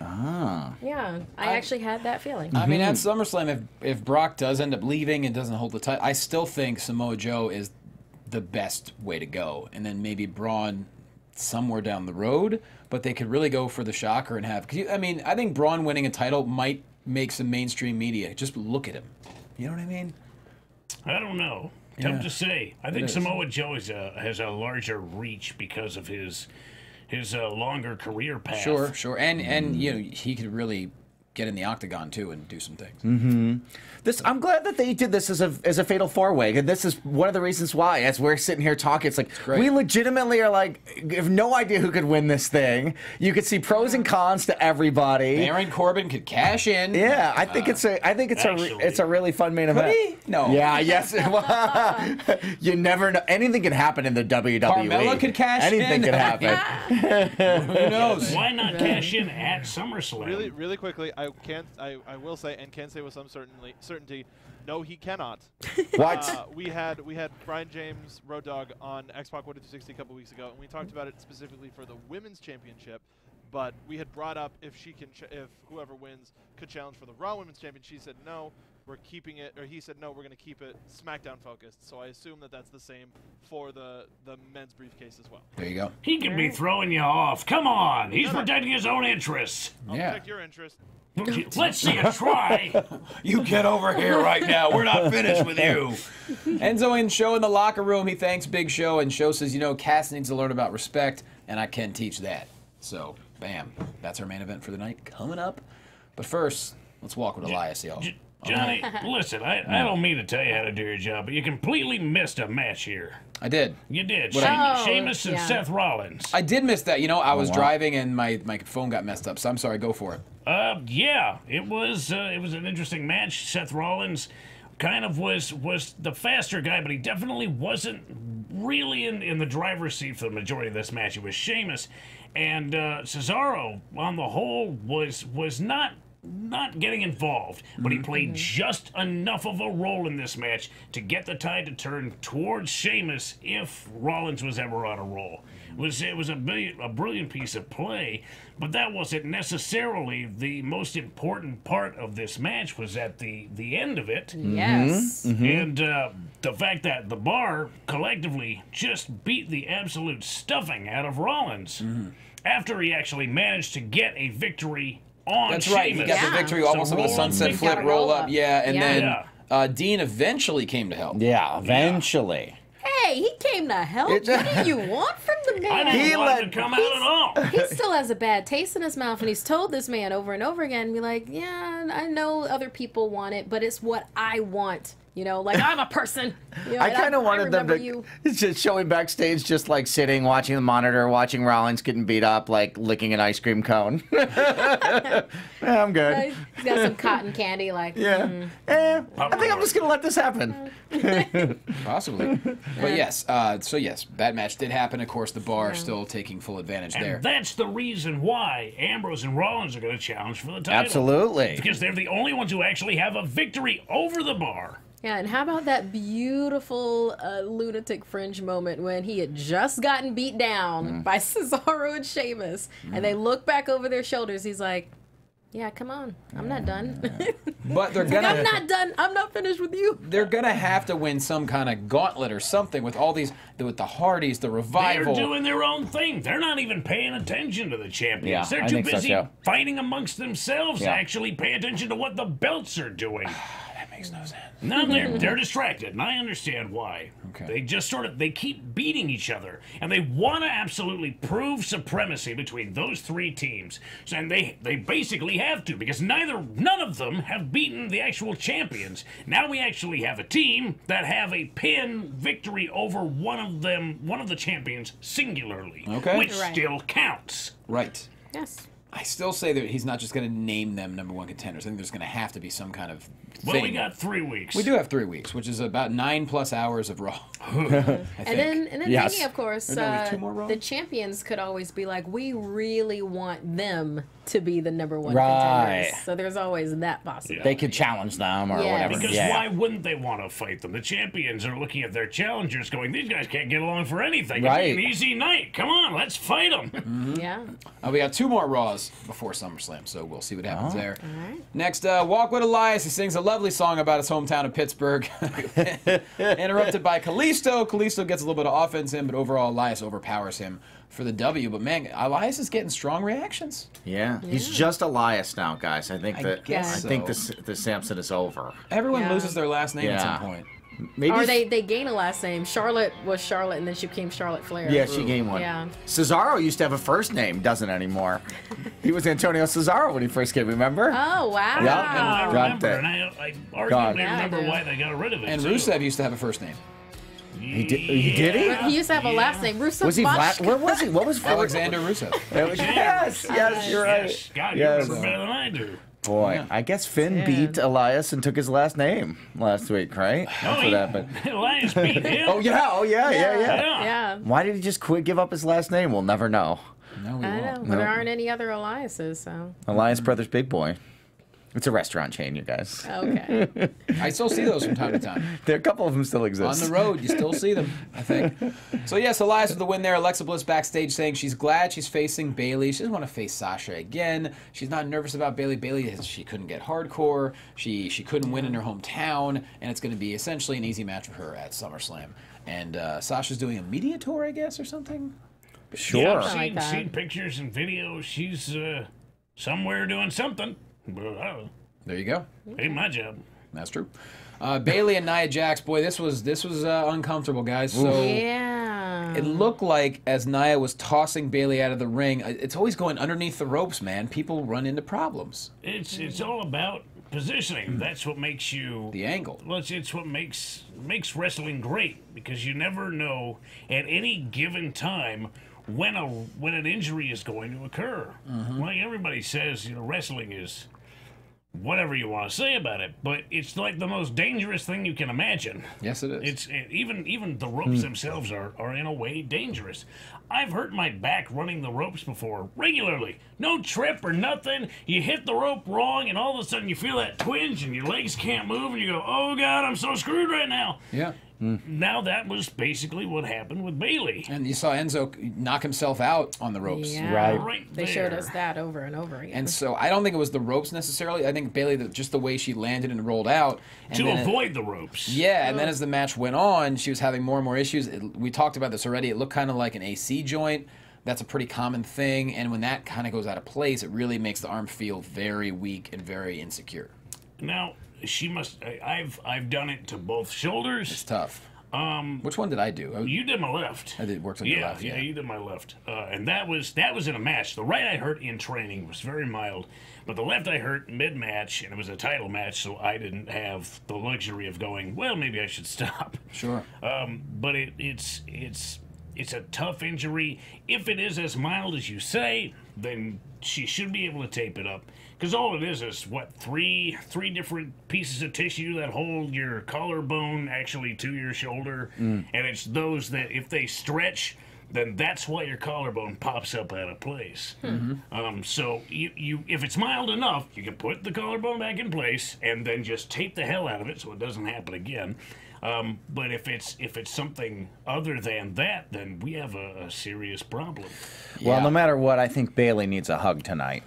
Yeah, I actually had that feeling. I mean, at SummerSlam, if Brock does end up leaving and doesn't hold the title, I still think Samoa Joe is the best way to go. And then maybe Braun somewhere down the road, but they could really go for the shocker and have... Cause I mean, I think Braun winning a title might make some mainstream media. Just look at him. You know what I mean? I don't know. Tough to say. I think Samoa Joe has a larger reach because of his longer career path. Sure. And you know, he could really get in the octagon too and do some things. I'm glad that they did this as a fatal 4-way, and this is one of the reasons why. As we're sitting here talking, it's like we legitimately are like have no idea who could win this thing. You could see pros and cons to everybody. Baron Corbin could cash in. Yeah, I think it's a really fun main event. No. Yeah. Yes. You never know. Anything can happen in the WWE. Carmella could cash Anything in. Could happen. Who knows? Why not cash in at SummerSlam? Really quickly, I will say and can say with some certainty, no, he cannot. What? We had Brian James, Road Dogg, on X-Pac 1-2-60 a couple weeks ago, and we talked about it specifically for the Women's Championship. But we had brought up if whoever wins could challenge for the Raw Women's Champion. She said no, we're keeping it, or he said no, we're going to keep it SmackDown focused. So I assume that that's the same for the men's briefcase as well. There you go. He could be throwing you off. Come on, he's protecting his own interests. I'll protect your interest. Let's see a try. You get over here right now. We're not finished with you. Enzo and Show in the locker room. He thanks Big Show, and Show says, Cass needs to learn about respect, and I can teach that. So, bam. That's our main event for the night coming up. But first, let's walk with Elias, y'all. Johnny, listen, I don't mean to tell you how to do your job, but you completely missed a match here. I did. You did. What Sheamus and Seth Rollins. I did miss that. I was driving and my phone got messed up, so I'm sorry. Go for it. Yeah, it was an interesting match. Seth Rollins kind of was the faster guy, but he definitely wasn't really in the driver's seat for the majority of this match. It was Sheamus, and Cesaro on the whole was not getting involved, but he played just enough of a role in this match to get the tide to turn towards Sheamus if Rollins was ever on a roll. It was a brilliant piece of play, but that wasn't necessarily the most important part of this match. Was at the end of it. Yes. And the fact that the Bar collectively just beat the absolute stuffing out of Rollins after he actually managed to get a victory on That's Sheamus. right. He got the victory almost with a sunset flip roll up. Yeah, and then Dean eventually came to help. Yeah, eventually. Hey, he came to help. What do you want from the man? I didn't want him to come out at all. He still has a bad taste in his mouth, and he's told this man over and over again, be like, yeah, I know other people want it, but it's what I want. Like I'm a person. I kind of wanted them to just show him backstage, just like sitting, watching the monitor, watching Rollins getting beat up, like licking an ice cream cone. Yeah, I'm good. He's got some cotton candy, like. Yeah. I think I'm just gonna let this happen. Possibly. But yes, that match did happen. Of course, the Bar still taking full advantage there. And that's the reason why Ambrose and Rollins are going to challenge for the title. Absolutely. Because they're the only ones who actually have a victory over the Bar. Yeah, and how about that beautiful lunatic fringe moment when he had just gotten beat down by Cesaro and Sheamus, and they look back over their shoulders. He's like, yeah, come on. I'm not done. But they're gonna. I'm not done. I'm not finished with you. They're gonna have to win some kind of gauntlet or something with all these, with the Hardys, the Revival. They're doing their own thing. They're not even paying attention to the champions. Yeah, they're too busy fighting amongst themselves to actually pay attention to what the belts are doing. That makes no sense. No, they're distracted, and I understand why. Okay. They just they keep beating each other, and they want to absolutely prove supremacy between those three teams. And they basically have to, because none of them have beaten the actual champions. Now we actually have a team that have a pin victory over one of the champions singularly, which still counts. Right. Yes. I still say that he's not just going to name them #1 contenders. I think there's going to have to be some kind of thing. Well, we got 3 weeks. We do have 3 weeks, which is about 9+ hours of Raw. And then thinking, of course, two more Raw? the champions could always be like, we really want them to be the #1 Right. contenders. So there's always that possibility. They could challenge them or whatever. Because why wouldn't they want to fight them? The champions are looking at their challengers going, these guys can't get along for anything. Right. It's an easy night. Come on, let's fight them. Yeah. We got 2 more Raws before SummerSlam, so we'll see what happens there. All right. Next, Walk with Elias. He sings a lovely song about his hometown of Pittsburgh. Interrupted by Kalisto. Kalisto gets a little bit of offense in, but overall Elias overpowers him for the W. But man, Elias is getting strong reactions. Yeah, he's just Elias now, guys. I think I guess the Samson is over. Everyone loses their last name at some point. Maybe Or they gain a last name. Charlotte was Charlotte, and then she became Charlotte Flair. Yeah, she gained one. Yeah. Cesaro used to have a first name, doesn't anymore. He was Antonio Cesaro when he first came, remember? Oh, wow. Yeah. I remember, and I arguably remember Yeah, why they got rid of it. And too. Rusev used to have a first name. He did he? He used to have a last name. Rusev Was he Bosch. Where was he? What was Alexander Rusev. Yes, you're right. Yes, God, Yes. you remember better than I do. Boy, I guess Finn beat Elias and took his last name last week, right? That's what happened. Elias beat him. Oh yeah, yeah. Yeah. Why did he just quit? Give up his last name? We'll never know. No, we I know. won't. But there aren't any other Eliases, so. Elias Brothers Big Boy. It's a restaurant chain, you guys. Okay. I still see those from time to time. There a couple of them still exist. On the road, you still see them, I think. So, yes, Elias with the win there. Alexa Bliss backstage saying she's glad she's facing Bayley. She doesn't want to face Sasha again. She's not nervous about Bayley. Bayley, she couldn't get hardcore. She couldn't win in her hometown. And it's going to be essentially an easy match for her at SummerSlam. And Sasha's doing a media tour, I guess, or something? Sure. Yeah, Like I've that. seen pictures and videos. She's somewhere doing something. But I don't know. There you go. Ain't my job. That's true. Bayley and Nia Jax, boy, this was uncomfortable, guys. So Yeah. it looked like as Nia was tossing Bayley out of the ring, it's always going underneath the ropes, man. People run into problems. It's all about positioning. That's what makes you The angle. Well, it's what makes wrestling great, because you never know at any given time when an injury is going to occur. Like everybody says, wrestling is whatever you want to say about it, but it's like the most dangerous thing you can imagine. Yes, it is. Even the ropes themselves are in a way dangerous. I've hurt my back running the ropes before, regularly. No trip or nothing. You hit the rope wrong, and all of a sudden you feel that twinge, and your legs can't move, and you go, "Oh God, I'm so screwed right now." Yeah. Now that was basically what happened with Bayley. And you saw Enzo knock himself out on the ropes. Yeah. Right. They showed us that over and over again. And so I don't think it was the ropes necessarily. I think Bayley, just the way she landed and rolled out. And To then avoid the ropes. Yeah, and then as the match went on, she was having more and more issues. We talked about this already. It looked kind of like an AC joint. That's a pretty common thing. And when that kind of goes out of place, it really makes the arm feel very weak and very insecure. Now, she must... I've done it to both shoulders. It's tough. Which one did I do? You did my left. I did work on your left. Yeah, you did my left. And that was in a match. The right I hurt in training was very mild, but the left I hurt mid-match, and it was a title match, so I didn't have the luxury of going, well, maybe I should stop. Sure. But it's a tough injury. If it is as mild as you say, then she should be able to tape it up. Because all it is what, three different pieces of tissue that hold your collarbone actually to your shoulder, and it's those that if they stretch, then that's why your collarbone pops up out of place. So you if it's mild enough, you can put the collarbone back in place and then just tape the hell out of it so it doesn't happen again. But if it's something other than that, then we have a serious problem. Well, no matter what, I think Bayley needs a hug tonight.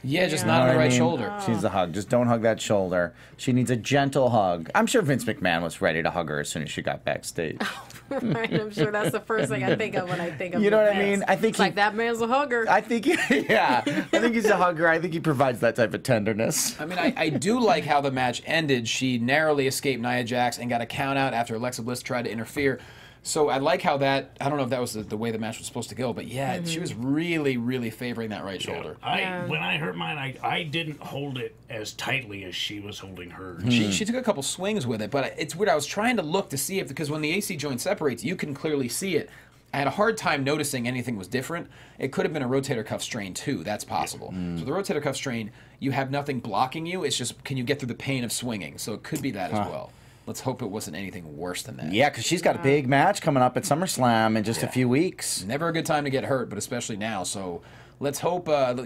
Yeah, just You not know on the what I right mean? shoulder. She needs a hug. Just don't hug that shoulder. She needs a gentle hug. I'm sure Vince McMahon was ready to hug her as soon as she got backstage. Right, I'm sure that's the first thing I think of when I think of You know what I McMahon. mean? I think It's like that man's a hugger. I think, yeah. I think he's a hugger. I think he provides that type of tenderness. I mean, I do like how the match ended. She narrowly escaped Nia Jax and got a count out after Alexa Bliss tried to interfere. So I like how that, I don't know if that was the way the match was supposed to go, but yeah, she was really, really favoring that right shoulder. When I hurt mine, I didn't hold it as tightly as she was holding hers. She took a couple swings with it, but it's weird. I was trying to look to see if, because when the AC joint separates, you can clearly see it. I had a hard time noticing anything was different. It could have been a rotator cuff strain too. That's possible. So the rotator cuff strain, you have nothing blocking you. It's just, can you get through the pain of swinging? So it could be that as well. Let's hope it wasn't anything worse than that. Yeah, because she's got a big match coming up at SummerSlam in just a few weeks. Never a good time to get hurt, but especially now. So let's hope, and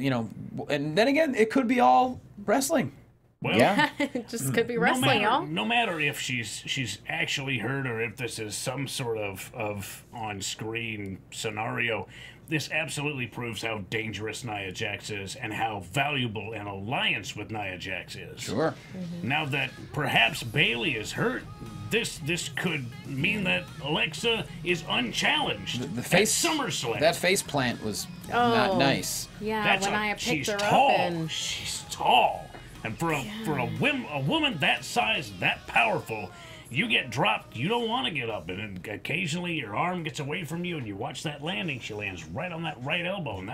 then again, it could be all wrestling. Well, Yeah. It just could be wrestling, y'all. no matter if she's actually hurt or if this is some sort of on-screen scenario, this absolutely proves how dangerous Nia Jax is and how valuable an alliance with Nia Jax is. Sure. Now that perhaps Bayley is hurt, this could mean that Alexa is unchallenged The face at SummerSlam. That face plant was not nice. Yeah, That's when I she's picked her tall. up and She's tall. And for a woman that size, that powerful, you get dropped, you don't want to get up, and then occasionally your arm gets away from you, and you watch that landing. She lands right on that right elbow, and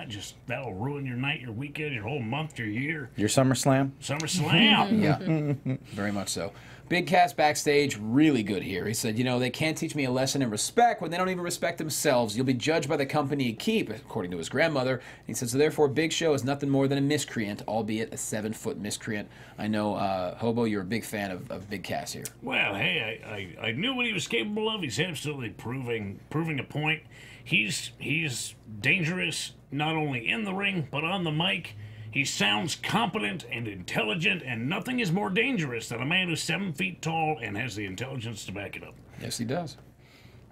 that'll ruin your night, your weekend, your whole month, your year. Your SummerSlam? SummerSlam. Yeah, very much so. Big Cass backstage, really good here. He said, you know, they can't teach me a lesson in respect when they don't even respect themselves. You'll be judged by the company you keep, according to his grandmother. He said, so therefore, Big Show is nothing more than a miscreant, albeit a 7-foot miscreant. I know, Hobo, you're a big fan of Big Cass here. Well, hey, I knew what he was capable of. He's absolutely proving a point. He's dangerous, not only in the ring, but on the mic. He sounds competent and intelligent, and nothing is more dangerous than a man who's 7 feet tall and has the intelligence to back it up. Yes, he does.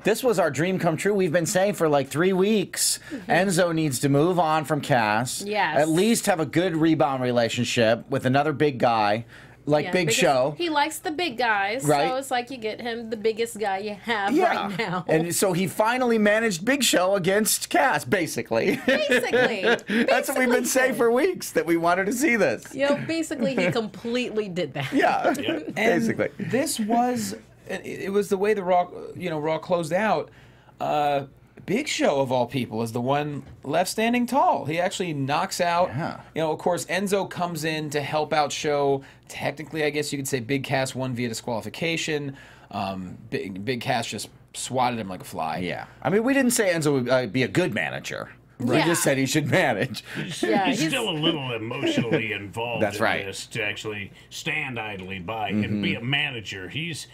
This was our dream come true. We've been saying for like 3 weeks, Enzo needs to move on from Cass. Yes. At least have a good rebound relationship with another big guy. Like Big Show. He likes the big guys, right? So it's like you get him the biggest guy you have right now. And so he finally managed Big Show against Cass, basically. Basically. That's what we've been saying for weeks, that we wanted to see this. You know, basically he completely did that. Yeah, basically. This was, it was the way the Raw closed out. Big Show, of all people, is the one left standing tall. He actually knocks out, of course, Enzo comes in to help out Show. Technically, I guess you could say Big Cass won via disqualification. Big Cass just swatted him like a fly. Yeah. I mean, we didn't say Enzo would be a good manager. We just said he should manage. He's still a little emotionally involved in this to actually stand idly by and be a manager. He's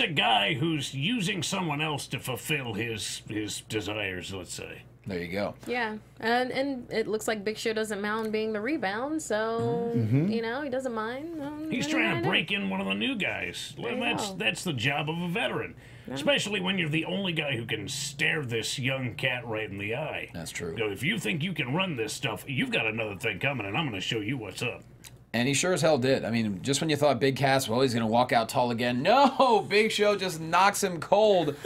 a guy who's using someone else to fulfill his desires, let's say. There you go. Yeah, and it looks like Big Show doesn't mind being the rebound, so he doesn't mind. He's trying to break in one of the new guys. That's the job of a veteran, especially when you're the only guy who can stare this young cat right in the eye. That's true. So if you think you can run this stuff, you've got another thing coming, and I'm going to show you what's up. And he sure as hell did. I mean, just when you thought Big Cass, well, he's going to walk out tall again. No, Big Show just knocks him cold.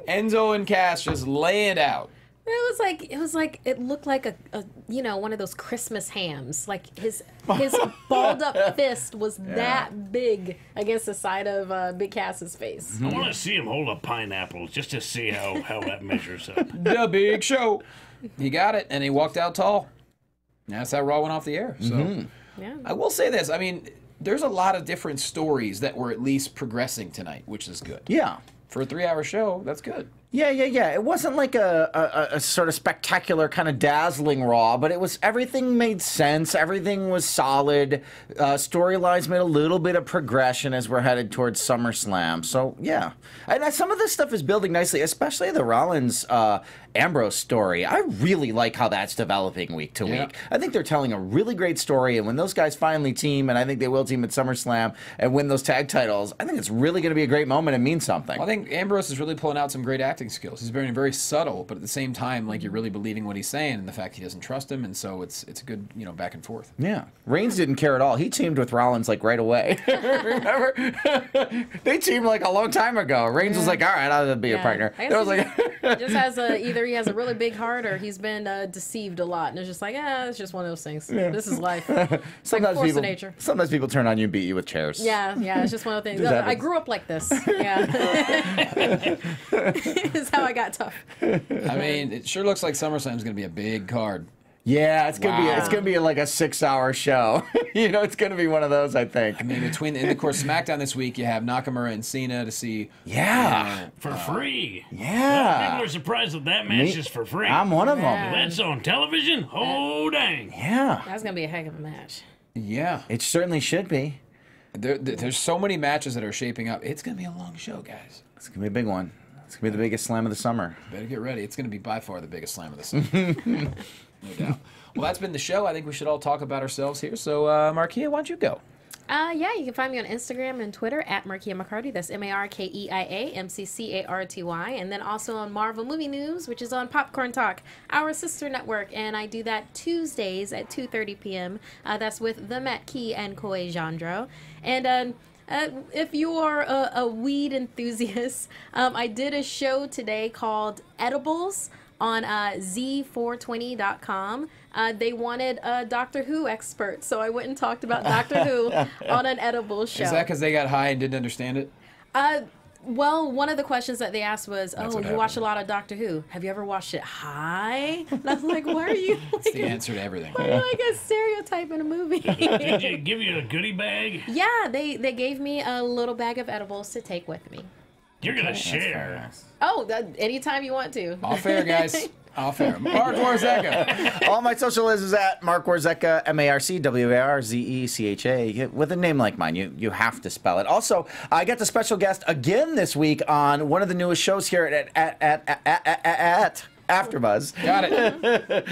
Enzo and Cass just lay it out. It looked like a one of those Christmas hams. Like his balled up fist was that big against the side of Big Cass's face. I want to see him hold a pineapple just to see how that measures up. The Big Show. He got it, and he walked out tall. That's how Raw went off the air. So I will say this. I mean, there's a lot of different stories that were at least progressing tonight, which is good. Yeah. For a 3-hour show, that's good. Yeah. It wasn't like a sort of spectacular kind of dazzling Raw, but everything made sense. Everything was solid. Storylines made a little bit of progression as we're headed towards SummerSlam. So, yeah. And some of this stuff is building nicely, especially the Rollins Ambrose story. I really like how that's developing week to week. I think they're telling a really great story, and when those guys finally team, and I think they will team at SummerSlam and win those tag titles, I think it's really going to be a great moment and mean something. Well, I think Ambrose is really pulling out some great acting skills. He's very, very subtle, but at the same time, like, you're really believing what he's saying and the fact he doesn't trust him, and so it's a good, back and forth. Yeah. Reigns didn't care at all. He teamed with Rollins, like, right away. Remember? They teamed, like, a long time ago. Reigns was like, all right, I'll be a partner. I guess just has either he has a really big heart or he's been deceived a lot, and it's just like, it's just one of those things. This is life. Sometimes like force of nature. Sometimes people turn on you and beat you with chairs. Yeah, it's just one of those things. I grew up like this. Yeah. It's how I got tough. I mean, it sure looks like SummerSlam's going to be a big card. Yeah, it's gonna be like a 6-hour show. It's gonna be one of those, I think. I mean, and of course, SmackDown this week, you have Nakamura and Cena to see. For free. Yeah. People are surprised that match is for free. I'm one of them. That's on television? Oh, dang. Yeah. That's gonna be a heck of a match. Yeah. It certainly should be. There's so many matches that are shaping up. It's gonna be a long show, guys. It's gonna be a big one. It's gonna be the biggest slam of the summer. Better get ready. It's gonna be by far the biggest slam of the summer. No doubt. Well, that's been the show. I think we should all talk about ourselves here. So, Markeia, why don't you go? You can find me on Instagram and Twitter at Markeia McCarty. That's MarkeiaMcCarty. And then also on Marvel Movie News, which is on Popcorn Talk, our sister network. And I do that Tuesdays at 2:30 p.m. That's with the Matt Key and Koi Jandro. And if you are a weed enthusiast, I did a show today called Edibles on Z420.com. They wanted a Doctor Who expert, so I went and talked about Doctor Who on an edible show. Is that because they got high and didn't understand it? Well, one of the questions that they asked was, That's "Oh, what you watch a happened. lot of Doctor Who. Have you ever watched it high?" And I was like, "Why are you That's like, the answer to everything. why are you like a stereotype in a movie?" Did they give you a goodie bag? Yeah, they gave me a little bag of edibles to take with me. You're gonna That's share. Oh, anytime you want to. All fair, guys. All fair. Marc Warzecha. All my social is at Marc Warzecha, MarcWarzecha, with a name like mine. You have to spell it. Also, I got the special guest again this week on one of the newest shows here at AfterBuzz. Got it.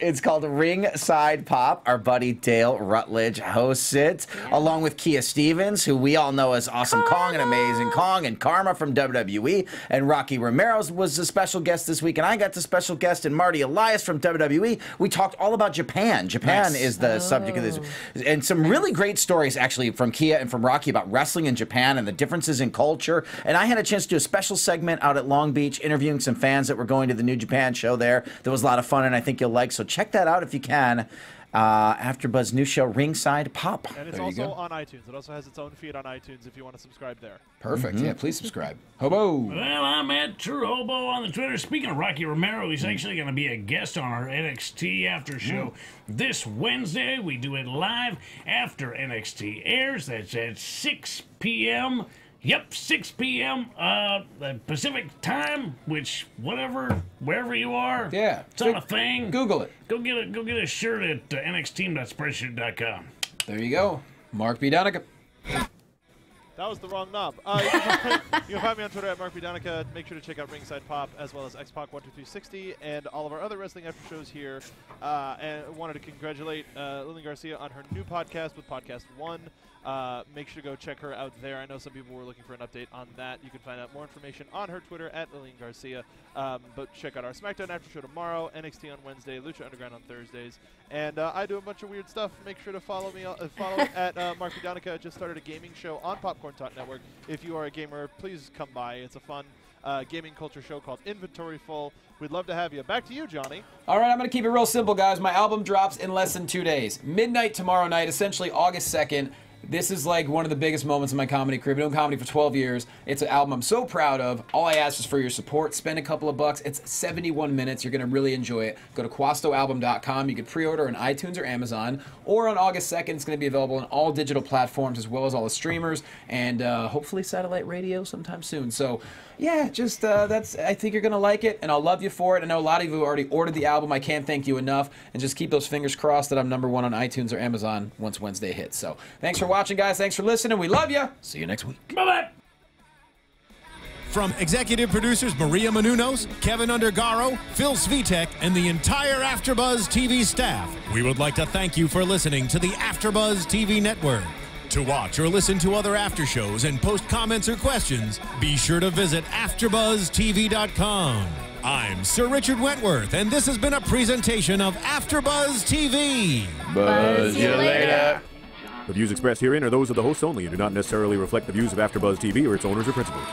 It's called Ringside Pop. Our buddy Dale Rutledge hosts it, along with Kia Stevens, who we all know as Awesome Kong and Amazing Kong, and Karma from WWE. And Rocky Romero was a special guest this week, and I got the special guest and Marty Elias from WWE. We talked all about Japan. Japan Nice. is the subject of this, and some really great stories actually from Kia and from Rocky about wrestling in Japan and the differences in culture. And I had a chance to do a special segment out at Long Beach, interviewing some fans that were going to the New Japan show there. That was a lot of fun, and I think you'll like. So check that out if you can. AfterBuzz new show, Ringside Pop. And it's There you also go. on iTunes. It also has its own feed on iTunes if you want to subscribe there. Perfect. Yeah, please subscribe. Hobo. Well, I'm at True Hobo on the Twitter. Speaking of Rocky Romero, he's actually going to be a guest on our NXT after show this Wednesday. We do it live after NXT airs. That's at 6 p.m. Yep, 6 p.m. Pacific time, which wherever you are, Yeah. it's on a thing. Google it. Go get a shirt at nxteam.spreadshirt.com. There you go. Mark B. Donica. That was the wrong knob. You can find me on Twitter at Marc Donica. Make sure to check out Ringside Pop as well as Xpac12360 and all of our other wrestling after shows here. And wanted to congratulate Lillian Garcia on her new podcast with Podcast One. Make sure to go check her out there. I know some people were looking for an update on that. You can find out more information on her Twitter at Lillian Garcia. But check out our SmackDown after show tomorrow, NXT on Wednesday, Lucha Underground on Thursdays, and I do a bunch of weird stuff. Make sure to follow me. Follow it at Marc Donica. I just started a gaming show on Popcorn Talk Network. If you are a gamer, please come by. It's a fun gaming culture show called Inventory Full. We'd love to have you. Back to you, Johnny. All right, I'm going to keep it real simple, guys. My album drops in less than 2 days. Midnight tomorrow night, essentially August 2nd. This is like one of the biggest moments in my comedy career. I've been doing comedy for 12 years. It's an album I'm so proud of. All I ask is for your support. Spend a couple of bucks. It's 71 minutes. You're going to really enjoy it. Go to quastoalbum.com. You can pre-order on iTunes or Amazon. Or on August 2nd, it's going to be available on all digital platforms as well as all the streamers and hopefully satellite radio sometime soon. So, yeah, just I think you're going to like it, and I'll love you for it. I know a lot of you already ordered the album. I can't thank you enough. And just keep those fingers crossed that I'm #1 on iTunes or Amazon once Wednesday hits. So, thanks for watching, guys. Thanks for listening. We love you. See you next week. Bye-bye. From executive producers Maria Menounos, Kevin Undergaro, Phil Svitek, and the entire AfterBuzz TV staff, we would like to thank you for listening to the AfterBuzz TV network. To watch or listen to other after shows and post comments or questions, be sure to visit AfterBuzzTV.com. I'm Sir Richard Wentworth, and this has been a presentation of AfterBuzz TV. Buzz you later. The views expressed herein are those of the hosts only and do not necessarily reflect the views of AfterBuzz TV or its owners or principals.